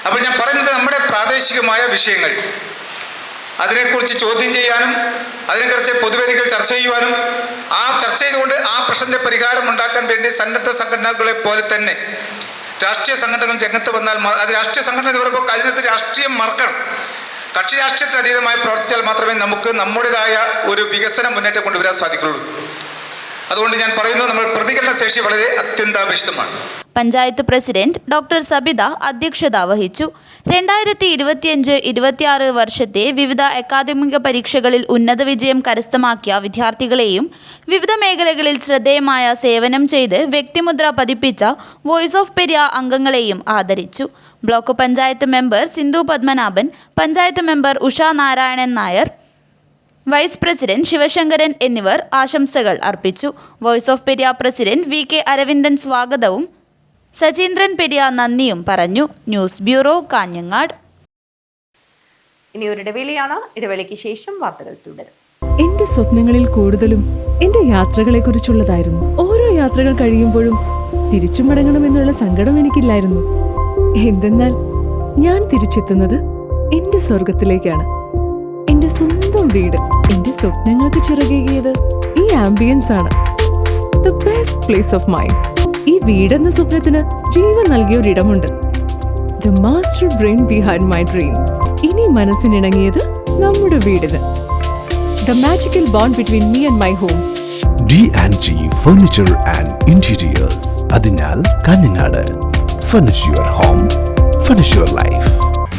അപ്പോൾ ഞാൻ പറയുന്നത്, നമ്മുടെ പ്രാദേശികമായ വിഷയങ്ങൾ അതിനെക്കുറിച്ച് ചോദ്യം ചെയ്യാനും അതിനെക്കുറിച്ച് പൊതുവേദികൾ ചർച്ച ചെയ്യുവാനും ആ ചർച്ച ചെയ്തുകൊണ്ട് ആ പ്രശ്നത്തിൻ്റെ പരിഹാരം ഉണ്ടാക്കാൻ വേണ്ടി സന്നദ്ധ സംഘടനകളെ പോലെ തന്നെ രാഷ്ട്രീയ സംഘടനകൾ രംഗത്ത് വന്നാൽ അത് രാഷ്ട്രീയ സംഘടന എന്ന് പറയുമ്പോൾ അതിനകത്ത് രാഷ്ട്രീയം മറക്കണം. കക്ഷി രാഷ്ട്രീയത്തിന് അതീതമായി പ്രവർത്തിച്ചാൽ മാത്രമേ നമുക്ക് നമ്മുടേതായ ഒരു വികസന മുന്നേറ്റം കൊണ്ടുവരാൻ സാധിക്കുള്ളൂ. അതുകൊണ്ട് ഞാൻ പറയുന്നു, നമ്മൾ പ്രതികരണ ശേഷി വളരെ അത്യന്താപേക്ഷിതമാണ്. പഞ്ചായത്ത് പ്രസിഡന്റ് ഡോക്ടർ സബിത അധ്യക്ഷത വഹിച്ചു. 2025-26 വർഷത്തെ വിവിധ അക്കാദമിക പരീക്ഷകളിൽ ഉന്നത വിജയം കരസ്ഥമാക്കിയ വിദ്യാർത്ഥികളെയും വിവിധ മേഖലകളിൽ ശ്രദ്ധേയമായ സേവനം ചെയ്ത് വ്യക്തിമുദ്ര പതിപ്പിച്ച വോയിസ് ഓഫ് പെരിയ അംഗങ്ങളെയും ആദരിച്ചു. Block panchayat member Sindhu Padmanabhan, panchayat member Usha Narayanan Nair, vice president Sivasankaran എന്നിവർ ആശംസകൾ അർപ്പിച്ചു. Voice of Periya president VK Aravindan സ്വാഗതവും സജീന്ദ്രൻ പെരിയ നന്ദിയും പറഞ്ഞു. News bureau, Kanhangad. ഇനി ഒരു ഇടവേളയാണ്. ഇടവേളയ്ക്ക് ശേഷം വാർത്തകൾ തുടരും. എന്റെ സ്വപ്നങ്ങളിൽ കൂടുതലും എന്റെ യാത്രകളെ കുറിച്ചുള്ളതായിരുന്നു. ഓരോ യാത്രകൾ കഴിയുമ്പോഴും തിരിച്ചു മടങ്ങണമെന്നുള്ള സങ്കടം എനിക്കില്ലായിരുന്നു. എന്തെന്നാൽ ഞാൻ തിരിച്ചെത്തുന്നത് എന്റെ സ്വർഗത്തിലേക്കാണ്. എന്റെ സ്വന്തം വീട് എന്റെ സ്വപ്നങ്ങൾക്ക് ചിറകേകിയത് ഈ ആംബിയൻസ് ആണ്. The best place of mind. ഈ വീടെന്ന സ്വപ്നത്തിന് ജീവൻ നൽകിയ ഒരിടമുണ്ട്. The master brain behind my dream. ഇനി മനസ്സിനിണങ്ങിയത് നമ്മുടെ വീടിന്. The magical bond between me and my home. D&G furniture and interiors. അതിനാൽ Kanhangad. Furnish your home, furnish your life.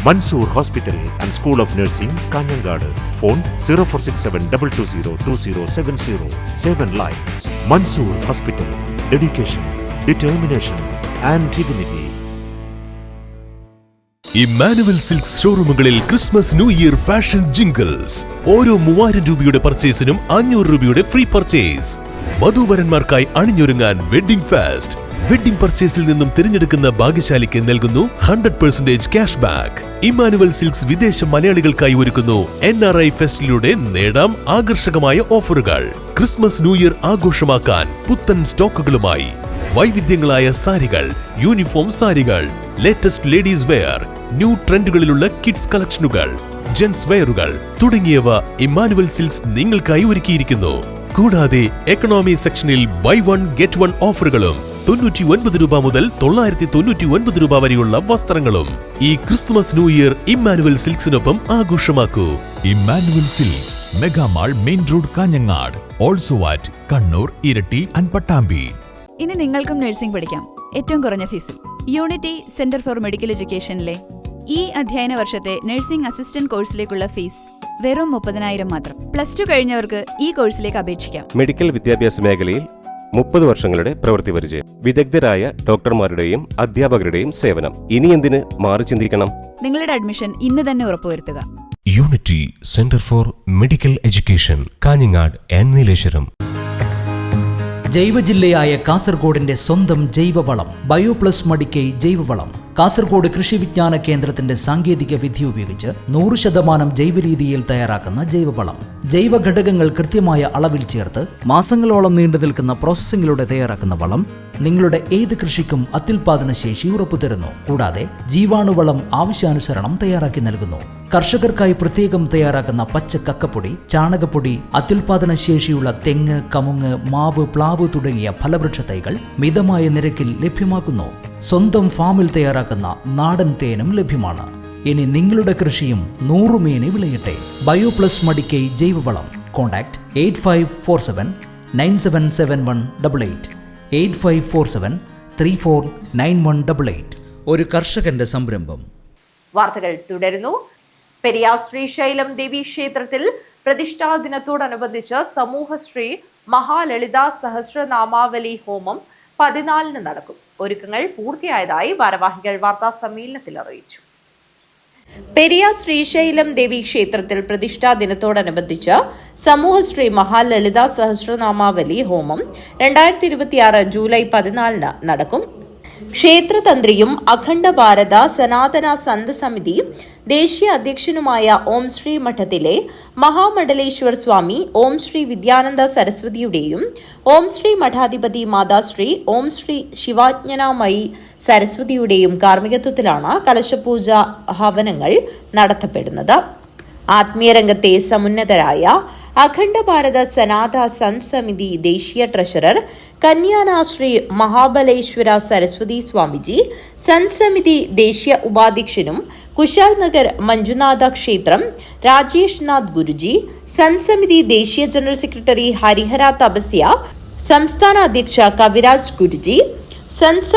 Mansoor Hospital and School of Nursing, Kanyangad. Phone 0467220270. 7 lives. Mansoor Hospital. Dedication, determination and dignity. Emmanuel silks ഷോറൂമുകളിൽ Christmas new year fashion jingles. ഓരോ 3000 രൂപയുടെ പർച്ചേസിനും 500 രൂപയുടെ free purchase. വധൂവരന്മാർക്കായി അണിഞ്ഞൊരുങ്ങാൻ wedding fest. Wedding പർച്ചേസിൽ നിന്നും തിരഞ്ഞെടുക്കുന്ന ഭാഗ്യശാലിക്ക് നൽകുന്നു 100% ക്യാഷ് ബാക്ക്. ഇമ്മാനുവൽ സിൽക്സ് വിദേശ മലയാളികൾക്കായി ഒരുക്കുന്നു NRI ഫെസ്റ്റിലൂടെ നേടാം ആകർഷകമായ ഓഫറുകൾ. ക്രിസ്മസ് ന്യൂ ഇയർ ആഘോഷമാക്കാൻ പുത്തൻ സ്റ്റോക്കുകളുമായി വൈവിധ്യങ്ങളായ സാരികൾ, യൂണിഫോം സാരികൾ, ലേറ്റസ്റ്റ് ലേഡീസ് വെയർ, ന്യൂ ട്രെൻഡുകളിലുള്ള കിഡ്സ് കളക്ഷനുകൾ, ജെന്റ്സ് വെയറുകൾ തുടങ്ങിയവ ഇമ്മാനുവൽ സിൽക്സ് നിങ്ങൾക്കായി ഒരുക്കിയിരിക്കുന്നു. കൂടാതെ എക്കണോമി സെക്ഷനിൽ ബൈ 1 ഗെറ്റ് 1 ഓഫറുകളും 99 രൂപ മുതൽ 999 രൂപ വരെയുള്ള വസ്ത്രങ്ങളും. ഈ ക്രിസ്തുമസ് ന്യൂ ഇയർ ഇമ്മാനുവൽ സിൽക്സിനൊപ്പം ആഘോഷമാക്കൂ. Emmanuel silks, mega mall, main road, Kanhangad. Also at Kannur, Iritty and Pattambi. ഇനി നിങ്ങൾക്കും നഴ്സിംഗ് പഠിക്കാം ഏറ്റവും കുറഞ്ഞ ഫീസിൽ. യൂണിറ്റി സെന്റർ ഫോർ മെഡിക്കൽ എഡ്യൂക്കേഷനിലെ ഈ അധ്യയന വർഷത്തെ നഴ്സിംഗ് അസിസ്റ്റന്റ് കോഴ്സിലേക്കുള്ള ഫീസ് വെറും 30,000 മാത്രം. +2 കഴിഞ്ഞവർക്ക് ഈ കോഴ്സിലേക്ക് അപേക്ഷിക്കാം. മെഡിക്കൽ വിദ്യാഭ്യാസ മേഖലയിൽ 30 വർഷങ്ങളുടെ പ്രവൃത്തി പരിചയം, വിദഗ്ധരായ ഡോക്ടർമാരുടെയും അധ്യാപകരുടെയും സേവനം. ഇനി എന്തിന് മാറി ചിന്തിക്കണം? നിങ്ങളുടെ അഡ്മിഷൻ ഇന്ന് തന്നെ ഉറപ്പുവരുത്തുക. Unity centre for medical education, Kanhangad and Nileshwaram. ജൈവജില്ലയായ കാസർഗോഡിന്റെ സ്വന്തം ജൈവവളം ബയോപ്ലസ് മടിക്കൈ ജൈവവളം. കാസർഗോഡ് കൃഷി വിജ്ഞാന കേന്ദ്രത്തിന്റെ സാങ്കേതിക വിദ്യ ഉപയോഗിച്ച് 100% ജൈവരീതിയിൽ തയ്യാറാക്കുന്ന ജൈവവളം. ജൈവ ഘടകങ്ങൾ കൃത്യമായ അളവിൽ ചേർത്ത് മാസങ്ങളോളം നീണ്ടു നിൽക്കുന്ന പ്രോസസ്സിംഗിലൂടെ തയ്യാറാക്കുന്ന വളം നിങ്ങളുടെ ഏത് കൃഷിക്കും അത്യുൽപാദന ശേഷി ഉറപ്പുതരുന്നു. കൂടാതെ ജീവാണുവളം ആവശ്യാനുസരണം തയ്യാറാക്കി നൽകുന്നു. കർഷകർക്കായി പ്രത്യേകം തയ്യാറാക്കുന്ന പച്ച കക്കപ്പൊടി, ചാണകപ്പൊടി, അത്യുൽപാദന ശേഷിയുള്ള തെങ്ങ്, കമുങ്ങ്, മാവ്, പ്ലാവ് തുടങ്ങിയ ഫലവൃക്ഷ തൈകൾ മിതമായ നിരക്കിൽ ലഭ്യമാക്കുന്നു. സ്വന്തം ഫാമിൽ തയ്യാറാക്കുന്ന നാടൻ തേനും ലഭ്യമാണ്. ഇനി നിങ്ങളുടെ കൃഷിയും 100 മേനി വിളയട്ടെ. ബയോപ്ലസ് മടിക്കൈ ജൈവവളം. കോൺടാക്ട് 8547977188, 8547349188. ഒരു കർഷകന്റെ സംരംഭം. വാർത്തകൾ തുടരുന്നു. പെരിയാർ ശ്രീശൈലം ദേവീ ക്ഷേത്രത്തിൽ പ്രതിഷ്ഠാ ദിനത്തോടനുബന്ധിച്ച് സമൂഹശ്രീ മഹാലളിത സഹസ്രനാമാവലി ഹോമം 14 നടക്കും. ഒരുക്കങ്ങൾ പൂർത്തിയായതായി ഭാരവാഹികൾ വാർത്താ സമ്മേളനത്തിൽ അറിയിച്ചു. പെരിയ ശ്രീശൈലം ദേവി ക്ഷേത്രത്തിൽ പ്രതിഷ്ഠാ ദിനത്തോടനുബന്ധിച്ച് സമൂഹശ്രീ മഹാലളിത സഹസ്രനാമാവലി ഹോമം 2026 ജൂലൈ 14 നടക്കും. ക്ഷേത്രതന്ത്രിയും അഖണ്ഡ ഭാരത സനാതന സന്ത് സമിതി ദേശീയ അധ്യക്ഷനുമായ ഓം ശ്രീ മഠത്തിലെ മഹാമണ്ഡലേശ്വർ സ്വാമി ഓം ശ്രീ വിദ്യാനന്ദ സരസ്വതിയുടെയും ഓം ശ്രീ മഠാധിപതി മാതാശ്രീ ഓം ശ്രീ ശിവാജ്ഞനാമയി സരസ്വതിയുടെയും കാർമ്മികത്വത്തിലാണ് കലശപൂജ ഹവനങ്ങൾ നടത്തപ്പെടുന്നത്. ആത്മീയ രംഗത്തെ സമുന്നതരായ അഖണ്ഡ ഭാരത സനാതന സന്ത് സമിതി ദേശീയ ട്രഷറർ കന്യാന ശ്രീ മഹാബലേശ്വര സരസ്വതി സ്വാമിജി, സന്ത് സമിതി ദേശീയ ഉപാധ്യക്ഷനും കുശാൽ നഗർ മഞ്ജുനാഥ ക്ഷേത്രം രാജേഷ് നാഥ് ഗുരുജി, സന്ത് സമിതി ദേശീയ ജനറൽ സെക്രട്ടറി ഹരിഹര തപസ്യ, സംസ്ഥാന അധ്യക്ഷ കവിരാജ് ഗുരുജി, സന്ത്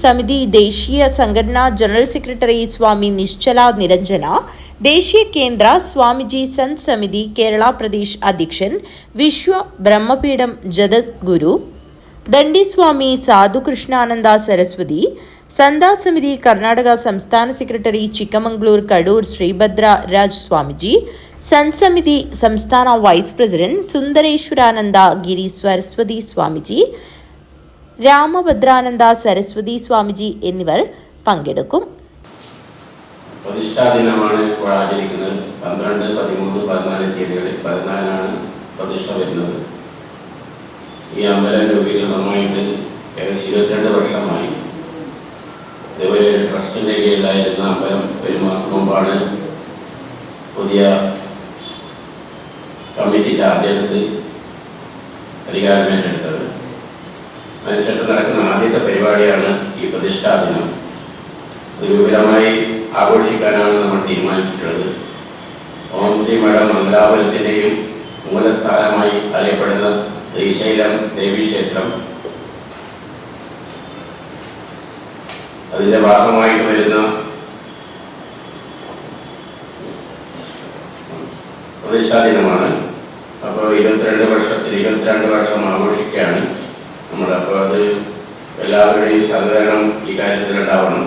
സമിതി ദേശീയ സംഘടനാ ജനറൽ സെക്രട്ടറി സ്വാമി നിശ്ചല നിരഞ്ജന, ദേശീയ കേന്ദ്ര സ്വാമിജി സന്ത് സമിതി കേരള പ്രദേശ് അധ്യക്ഷൻ വിശ്വ ബ്രഹ്മപീഠം ജഗദ്ഗുരു ദണ്ഡി സ്വാമി സാധു കൃഷ്ണാനന്ദ സരസ്വതി, സന്താ സമിതി കർണാടക സംസ്ഥാന സെക്രട്ടറി ചിക്കമംഗ്ലൂർ കടൂർ ശ്രീഭദ്ര രാജ് സ്വാമിജി, സന്ത് സമിതി സംസ്ഥാന വൈസ് പ്രസിഡന്റ് സുന്ദരേശ്വരാനന്ദ ഗിരി സരസ്വതി സ്വാമിജി, രാമഭദ്രാനന്ദ സരസ്വതി സ്വാമിജി എന്നിവർ പങ്കെടുക്കും. പ്രതിഷ്ഠാ ദിനമാണ് ഇപ്പോൾ ആചരിക്കുന്നത്. 12, 13, 14 തീയതികളിൽ 14നാണ് പ്രതിഷ്ഠ വരുന്നത്. ഈ അമ്പലം രൂപീകൃതമായിട്ട് ഏകദേശം 22 വർഷമായി. ഇതുവരെ ട്രസ്റ്റിൻ്റെ കീഴിലായിരുന്ന അമ്പലം ഒരു മാസം മുമ്പാണ് പുതിയ കമ്മിറ്റി ചാർജെടുത്ത് അധികാരം ഏറ്റെടുത്തത്. അതിനുശേഷം നടക്കുന്ന ആദ്യത്തെ പരിപാടിയാണ് ഈ പ്രതിഷ്ഠാ ദിനം. വിപുലമായി ആഘോഷിക്കാനാണ് നമ്മൾ തീരുമാനിച്ചിട്ടുള്ളത്. ഓം ശ്രീ മഠം മംഗലാപുരത്തിൻ്റെയും മൂലസ്ഥാനമായി അറിയപ്പെടുന്ന ശ്രീശൈലം ദേവീക്ഷേത്രം, അതിൻ്റെ ഭാഗമായിട്ട് വരുന്ന പ്രതിഷ്ഠാ ദിനമാണ്. അപ്പോൾ 22 വർഷം ആഘോഷിക്കുകയാണ് നമ്മൾ. അപ്പോൾ അത് എല്ലാവരുടെയും സഹകരണം ഈ കാര്യത്തിൽ ഉണ്ടാവണം.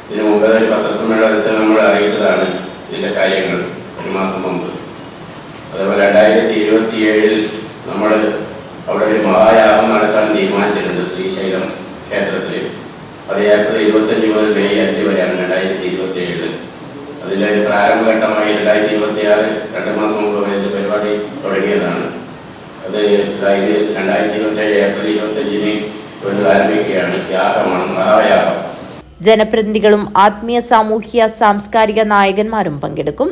ഇതിനു മുമ്പ് ഒരു പത്രസമ്മേളനത്തിൽ നമ്മൾ അറിയിച്ചതാണ് ഇതിൻ്റെ കാര്യങ്ങൾ ഒരു മാസം മുമ്പ്. അതേപോലെ 2027 നമ്മൾ അവിടെ ഒരു മഹായാഗം നടത്താൻ തീരുമാനിച്ചിട്ടുണ്ട് ശ്രീശൈലം ക്ഷേത്രത്തിൽ. അത് ഏപ്രിൽ 25 മുതൽ മെയ് 5 വരെയാണ് 2027. അതിൻ്റെ പ്രാരംഭഘട്ടമായി 2026 2 മാസം മുമ്പ് ഇതിൻ്റെ പരിപാടി തുടങ്ങിയതാണ്. അത് 2027 ഏപ്രിൽ 25 ആരംഭിക്കുകയാണ്. യാഗമാണ്, മഹായാഗം. ജനപ്രതിനിധികളും ആത്മീയ സാമൂഹ്യ സാംസ്കാരിക നായകന്മാരും പങ്കെടുക്കും.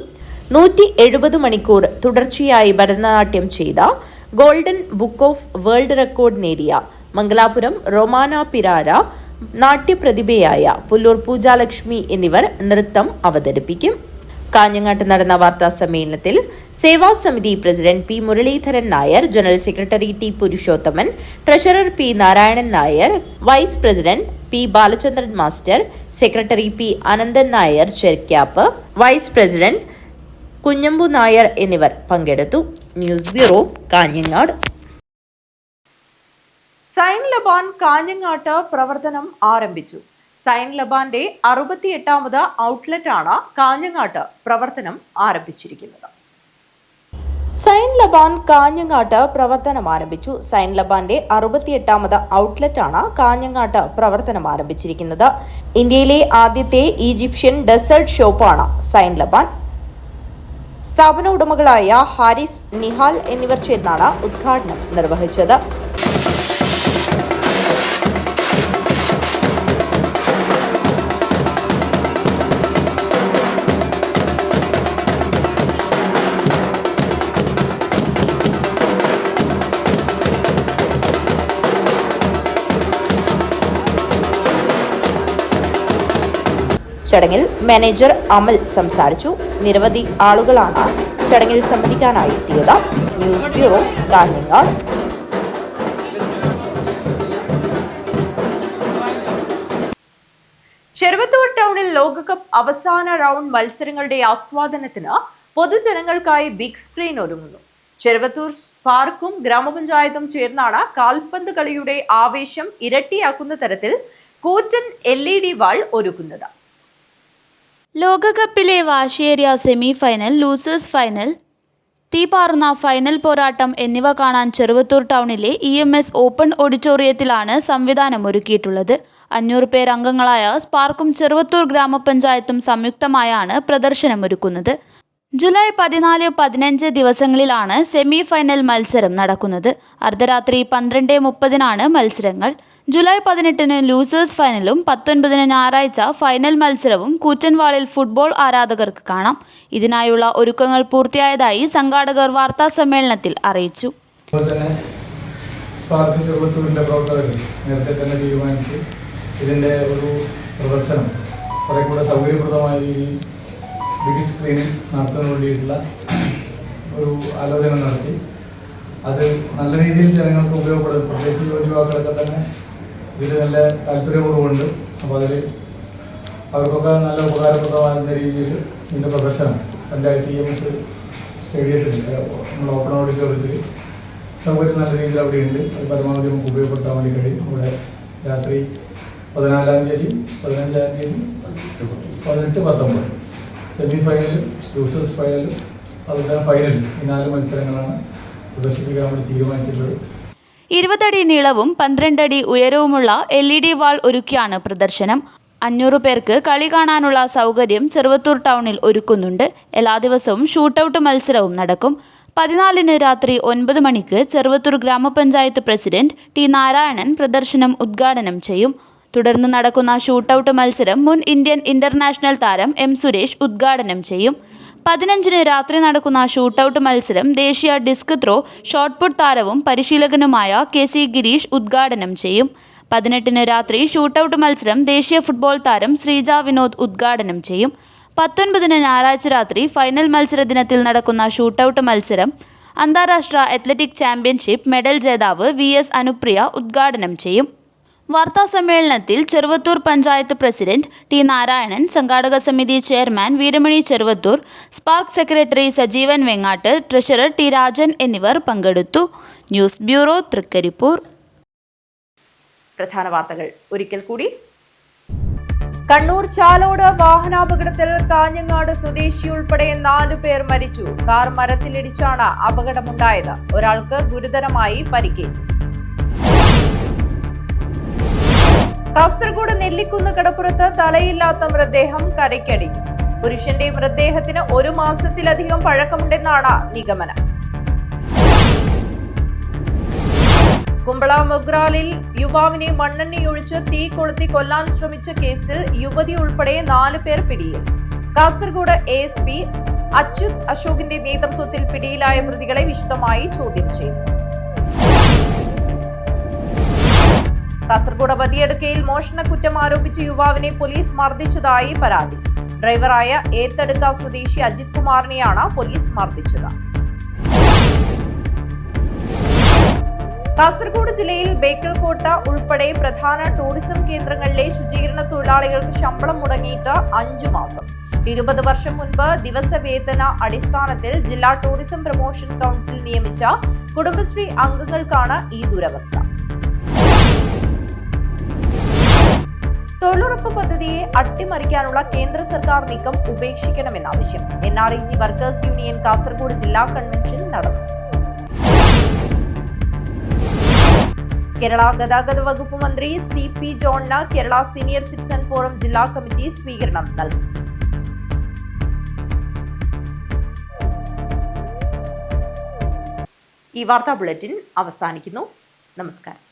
170 മണിക്കൂർ തുടർച്ചയായി ഭരതനാട്യം ചെയ്ത golden book of world record നേടിയ മംഗലാപുരം റൊമാന പിരാര, നാട്യപ്രതിഭയായ പുല്ലൂർ പൂജാലക്ഷ്മി എന്നിവർ നൃത്തം അവതരിപ്പിക്കും. കാഞ്ഞങ്ങാട്ട് നടന്ന വാർത്താ സമ്മേളനത്തിൽ സേവാസമിതി president P Muraleedharan Nair, general secretary T Purushothaman, treasurer P Narayanan Nair, vice president P Balachandran master, secretary P Ananthan Nair ചെർക്യാപ്പ്, വൈസ് പ്രസിഡന്റ് കുഞ്ഞമ്പു നായർ എന്നിവർ പങ്കെടുത്തു. News bureau, Kanhangad. സൈൻ ലബാൻ കാഞ്ഞങ്ങാട്ട് പ്രവർത്തനം ആരംഭിച്ചു. സൈൻ ലബാന്റെ 68ാമത് ഔട്ട്ലെറ്റാണ് കാഞ്ഞങ്ങാട്ട് പ്രവർത്തനം ആരംഭിച്ചിരിക്കുന്നത്. സൈൻ ലബാൻ കാഞ്ഞങ്ങാട്ട് പ്രവർത്തനം ആരംഭിച്ചു. സൈൻ ലബാന്റെ 68ാമത് ഔട്ട്ലെറ്റാണ് കാഞ്ഞങ്ങാട്ട് പ്രവർത്തനം ആരംഭിച്ചിരിക്കുന്നത്. ഇന്ത്യയിലെ ആദ്യത്തെ ഈജിപ്ഷ്യൻ ഡെസേർട്ട് ഷോപ്പാണ് സൈൻ ലബാൻ. സ്ഥാപന ഉടമകളായ ഹാരിസ്, നിഹാൽ എന്നിവർ ചേർന്നാണ് ഉദ്ഘാടനം നിർവഹിച്ചത്. ചടങ്ങിൽ മാനേജർ അമൽ സംസാരിച്ചു. നിരവധി ആളുകളാണ് ചടങ്ങിൽ സംബന്ധിക്കാനായി എത്തിയത്. News bureau, Kanhangad. ചെറുവത്തൂർ ടൗണിൽ ലോകകപ്പ് അവസാന റൗണ്ട് മത്സരങ്ങളുടെ ആസ്വാദനത്തിന് പൊതുജനങ്ങൾക്കായി ബിഗ് സ്ക്രീൻ ഒരുങ്ങുന്നു. ചെറുവത്തൂർ പാർക്കും ഗ്രാമപഞ്ചായത്തും ചേർന്നാണ് കാൽപന്ത് കളിയുടെ ആവേശം ഇരട്ടിയാക്കുന്ന തരത്തിൽ കൂറ്റൻ LED വാൾ ഒരുക്കുന്നത്. ലോകകപ്പിലെ വാശിയേറിയ സെമി ഫൈനൽ, ലൂസേഴ്സ് ഫൈനൽ, തീപാറുന്ന ഫൈനൽ പോരാട്ടം എന്നിവ കാണാൻ ചെറുവത്തൂർ ടൗണിലെ EMS ഓപ്പൺ ഓഡിറ്റോറിയത്തിലാണ് സംവിധാനം ഒരുക്കിയിട്ടുള്ളത്. 500 പേർ അംഗങ്ങളായ സ്പാർക്കും ചെറുവത്തൂർ ഗ്രാമപഞ്ചായത്തും സംയുക്തമായാണ് പ്രദർശനമൊരുക്കുന്നത്. ജൂലൈ 14, 15 ദിവസങ്ങളിലാണ് സെമി ഫൈനൽ മത്സരം നടക്കുന്നത്. അർദ്ധരാത്രി 12:30 മത്സരങ്ങൾ. ജൂലൈ 18 ലൂസേഴ്സ് ഫൈനലും 19 ഞായറാഴ്ച ഫൈനൽ മത്സരവും കൂറ്റൻവാളിൽ ഫുട്ബോൾ ആരാധകർക്ക് കാണാം. ഇതിനായുള്ള ഒരുക്കങ്ങൾ പൂർത്തിയായതായി സംഘാടകർ വാർത്താ സമ്മേളനത്തിൽ അറിയിച്ചു. നേരത്തെ തന്നെ തീരുമാനിച്ച് ഇതിൻ്റെ ഒരു പ്രദർശനം കുറെ കൂടെ സൗകര്യപ്രദമായ രീതിയിൽ ബിഗ് സ്ക്രീനിൽ നടത്താൻ വേണ്ടിയിട്ടുള്ള ഒരു ആലോചന നടത്തി. അത് നല്ല രീതിയിൽ ജനങ്ങൾക്ക് ഉപയോഗപ്പെടും. പ്രത്യേകിച്ച് യുവാക്കളൊക്കെ തന്നെ ഇതിൽ നല്ല താല്പര്യപൂർവ്വമുണ്ട്. അപ്പോൾ അതിൽ അവർക്കൊക്കെ നല്ല ഉപകാരപ്രദമാകുന്ന രീതിയിൽ ഇതിൻ്റെ പ്രദർശനം പഞ്ചായത്ത് EMS സ്റ്റേഡിയത്തിൽ നമ്മുടെ ഓപ്പൺ ഓഡിറ്റോറിയത്തിൽ സൗകര്യം നല്ല രീതിയിൽ അവിടെയുണ്ട്. അത് പരമാവധി നമുക്ക് ഉപയോഗപ്പെടുത്താൻ വേണ്ടി കഴിയും. ഇവിടെ രാത്രി 14-ാം തീയതി, 15-ാം തീയതി, 18, 19 സെമി ഫൈനലും ലൂസേഴ്സ് ഫൈനലും അതുപോലെ ഫൈനലും ഈ 4 മത്സരങ്ങളാണ് പ്രദർശിപ്പിക്കാൻ വേണ്ടി തീരുമാനിച്ചിട്ടുള്ളത്. 20 അടി നീളവും 12 അടി ഉയരവുമുള്ള LED വാൾ ഒരുക്കിയാണ് പ്രദർശനം. 500 പേർക്ക് കളി കാണാനുള്ള സൗകര്യം ചെറുവത്തൂർ ടൗണിൽ ഒരുക്കുന്നുണ്ട്. എല്ലാ ദിവസവും ഷൂട്ടൌട്ട് മത്സരവും നടക്കും. 14 രാത്രി 9 മണിക്ക് ചെറുവത്തൂർ ഗ്രാമപഞ്ചായത്ത് പ്രസിഡന്റ് T. നാരായണൻ പ്രദർശനം ഉദ്ഘാടനം ചെയ്യും. തുടർന്ന് നടക്കുന്ന ഷൂട്ടൌട്ട് മത്സരം മുൻ ഇന്ത്യൻ ഇന്റർനാഷണൽ താരം M. സുരേഷ് ഉദ്ഘാടനം ചെയ്യും. 15 രാത്രി നടക്കുന്ന ഷൂട്ടൌട്ട് മത്സരം ദേശീയ ഡിസ്ക് ത്രോ ഷോട്ട്പുട്ട് താരവും പരിശീലകനുമായ KC ഗിരീഷ് ഉദ്ഘാടനം ചെയ്യും. 18 രാത്രി ഷൂട്ടൌട്ട് മത്സരം ദേശീയ ഫുട്ബോൾ താരം ശ്രീജ വിനോദ് ഉദ്ഘാടനം ചെയ്യും. 19 ഞായറാഴ്ച രാത്രി ഫൈനൽ മത്സര ദിനത്തിൽ നടക്കുന്ന ഷൂട്ടൌട്ട് മത്സരം അന്താരാഷ്ട്ര അത്ലറ്റിക് ചാമ്പ്യൻഷിപ്പ് മെഡൽ ജേതാവ് VS അനുപ്രിയ ഉദ്ഘാടനം ചെയ്യും. വാർത്താ സമ്മേളനത്തിൽ ചെറുവത്തൂർ പഞ്ചായത്ത് പ്രസിഡന്റ് T. നാരായണൻ, സംഘാടക സമിതി chairman Veeramani Cheruvathur, spark secretary Sajeevan Vengatt, treasurer T. Rajan എന്നിവർ പങ്കെടുത്തു. News bureau, Trikaripur. പ്രധാന വാർത്തകൾ ഒരിക്കൽ കൂടി. കണ്ണൂർ ചാലോട് വാഹനാപകടത്തിൽ കാഞ്ഞങ്ങാട് സ്വദേശി ഉൾപ്പെടെ 4 പേർ മരിച്ചു. കാർ മരത്തിലിടിച്ചാണ് അപകടമുണ്ടായത്. ഒരാൾക്ക് ഗുരുതരമായി പരിക്കേറ്റു. കാസർഗോഡ് നെല്ലിക്കുന്ന് കടപ്പുറത്ത് തലയില്ലാത്ത മൃതദേഹം കരയ്ക്കടിഞ്ഞു. പുരുഷന്റെ മൃതദേഹത്തിന് 1 മാസത്തിലധികം പഴക്കമുണ്ടെന്നാണ് നിഗമനം. കുമ്പള മുഗ്രാലിൽ യുവാവിനെ മണ്ണെണ്ണയൊഴിച്ച് തീ കൊളുത്തി കൊല്ലാൻ ശ്രമിച്ച കേസിൽ യുവതി ഉൾപ്പെടെ 4 പേർ പിടിയിൽ. കാസർഗോഡ് ASP അച്യുത് അശോകിന്റെ നേതൃത്വത്തിൽ പിടിയിലായ പ്രതികളെ വിശദമായി ചോദ്യം ചെയ്തു. കാസർഗോഡ് ബദിയടുക്കയിൽ മോഷണക്കുറ്റം ആരോപിച്ച യുവാവിനെ പോലീസ് മർദ്ദിച്ചതായി പരാതി. ഡ്രൈവറായ ഏത്തടുക്ക സ്വദേശി അജിത് കുമാറിനെയാണ് പോലീസ് മർദ്ദിച്ചത്. കാസർഗോഡ് ജില്ലയിൽ ബേക്കൽ കോട്ട ഉൾപ്പെടെ പ്രധാന ടൂറിസം കേന്ദ്രങ്ങളിലെ ശുചീകരണ തൊഴിലാളികൾക്ക് ശമ്പളം മുടങ്ങിയിട്ട് 5 മാസം. 20 വർഷം മുൻപ് ദിവസവേതന അടിസ്ഥാനത്തിൽ ജില്ലാ ടൂറിസം പ്രൊമോഷൻ കൗൺസിൽ നിയമിച്ച കുടുംബശ്രീ അംഗങ്ങൾക്കാണ് ഈ ദുരവസ്ഥ. തൊഴിലുറപ്പ് പദ്ധതിയെ അട്ടിമറിക്കാനുള്ള കേന്ദ്ര സർക്കാർ നീക്കം ഉപേക്ഷിക്കണമെന്ന ആവശ്യം. NREG വർക്കേഴ്സ് യൂണിയൻ കാസർഗോഡ് ജില്ലാ കൺവെൻഷൻ നടന്നു. കേരള ഗതാഗത വകുപ്പ് മന്ത്രി CP ജോണിന് കേരള സീനിയർ സിറ്റിസൺ ഫോറം ജില്ലാ കമ്മിറ്റി സ്വീകരണം നൽകി. ഈ വാർത്താ ബുള്ളറ്റിൻ അവസാനിക്കുന്നു. നമസ്കാരം.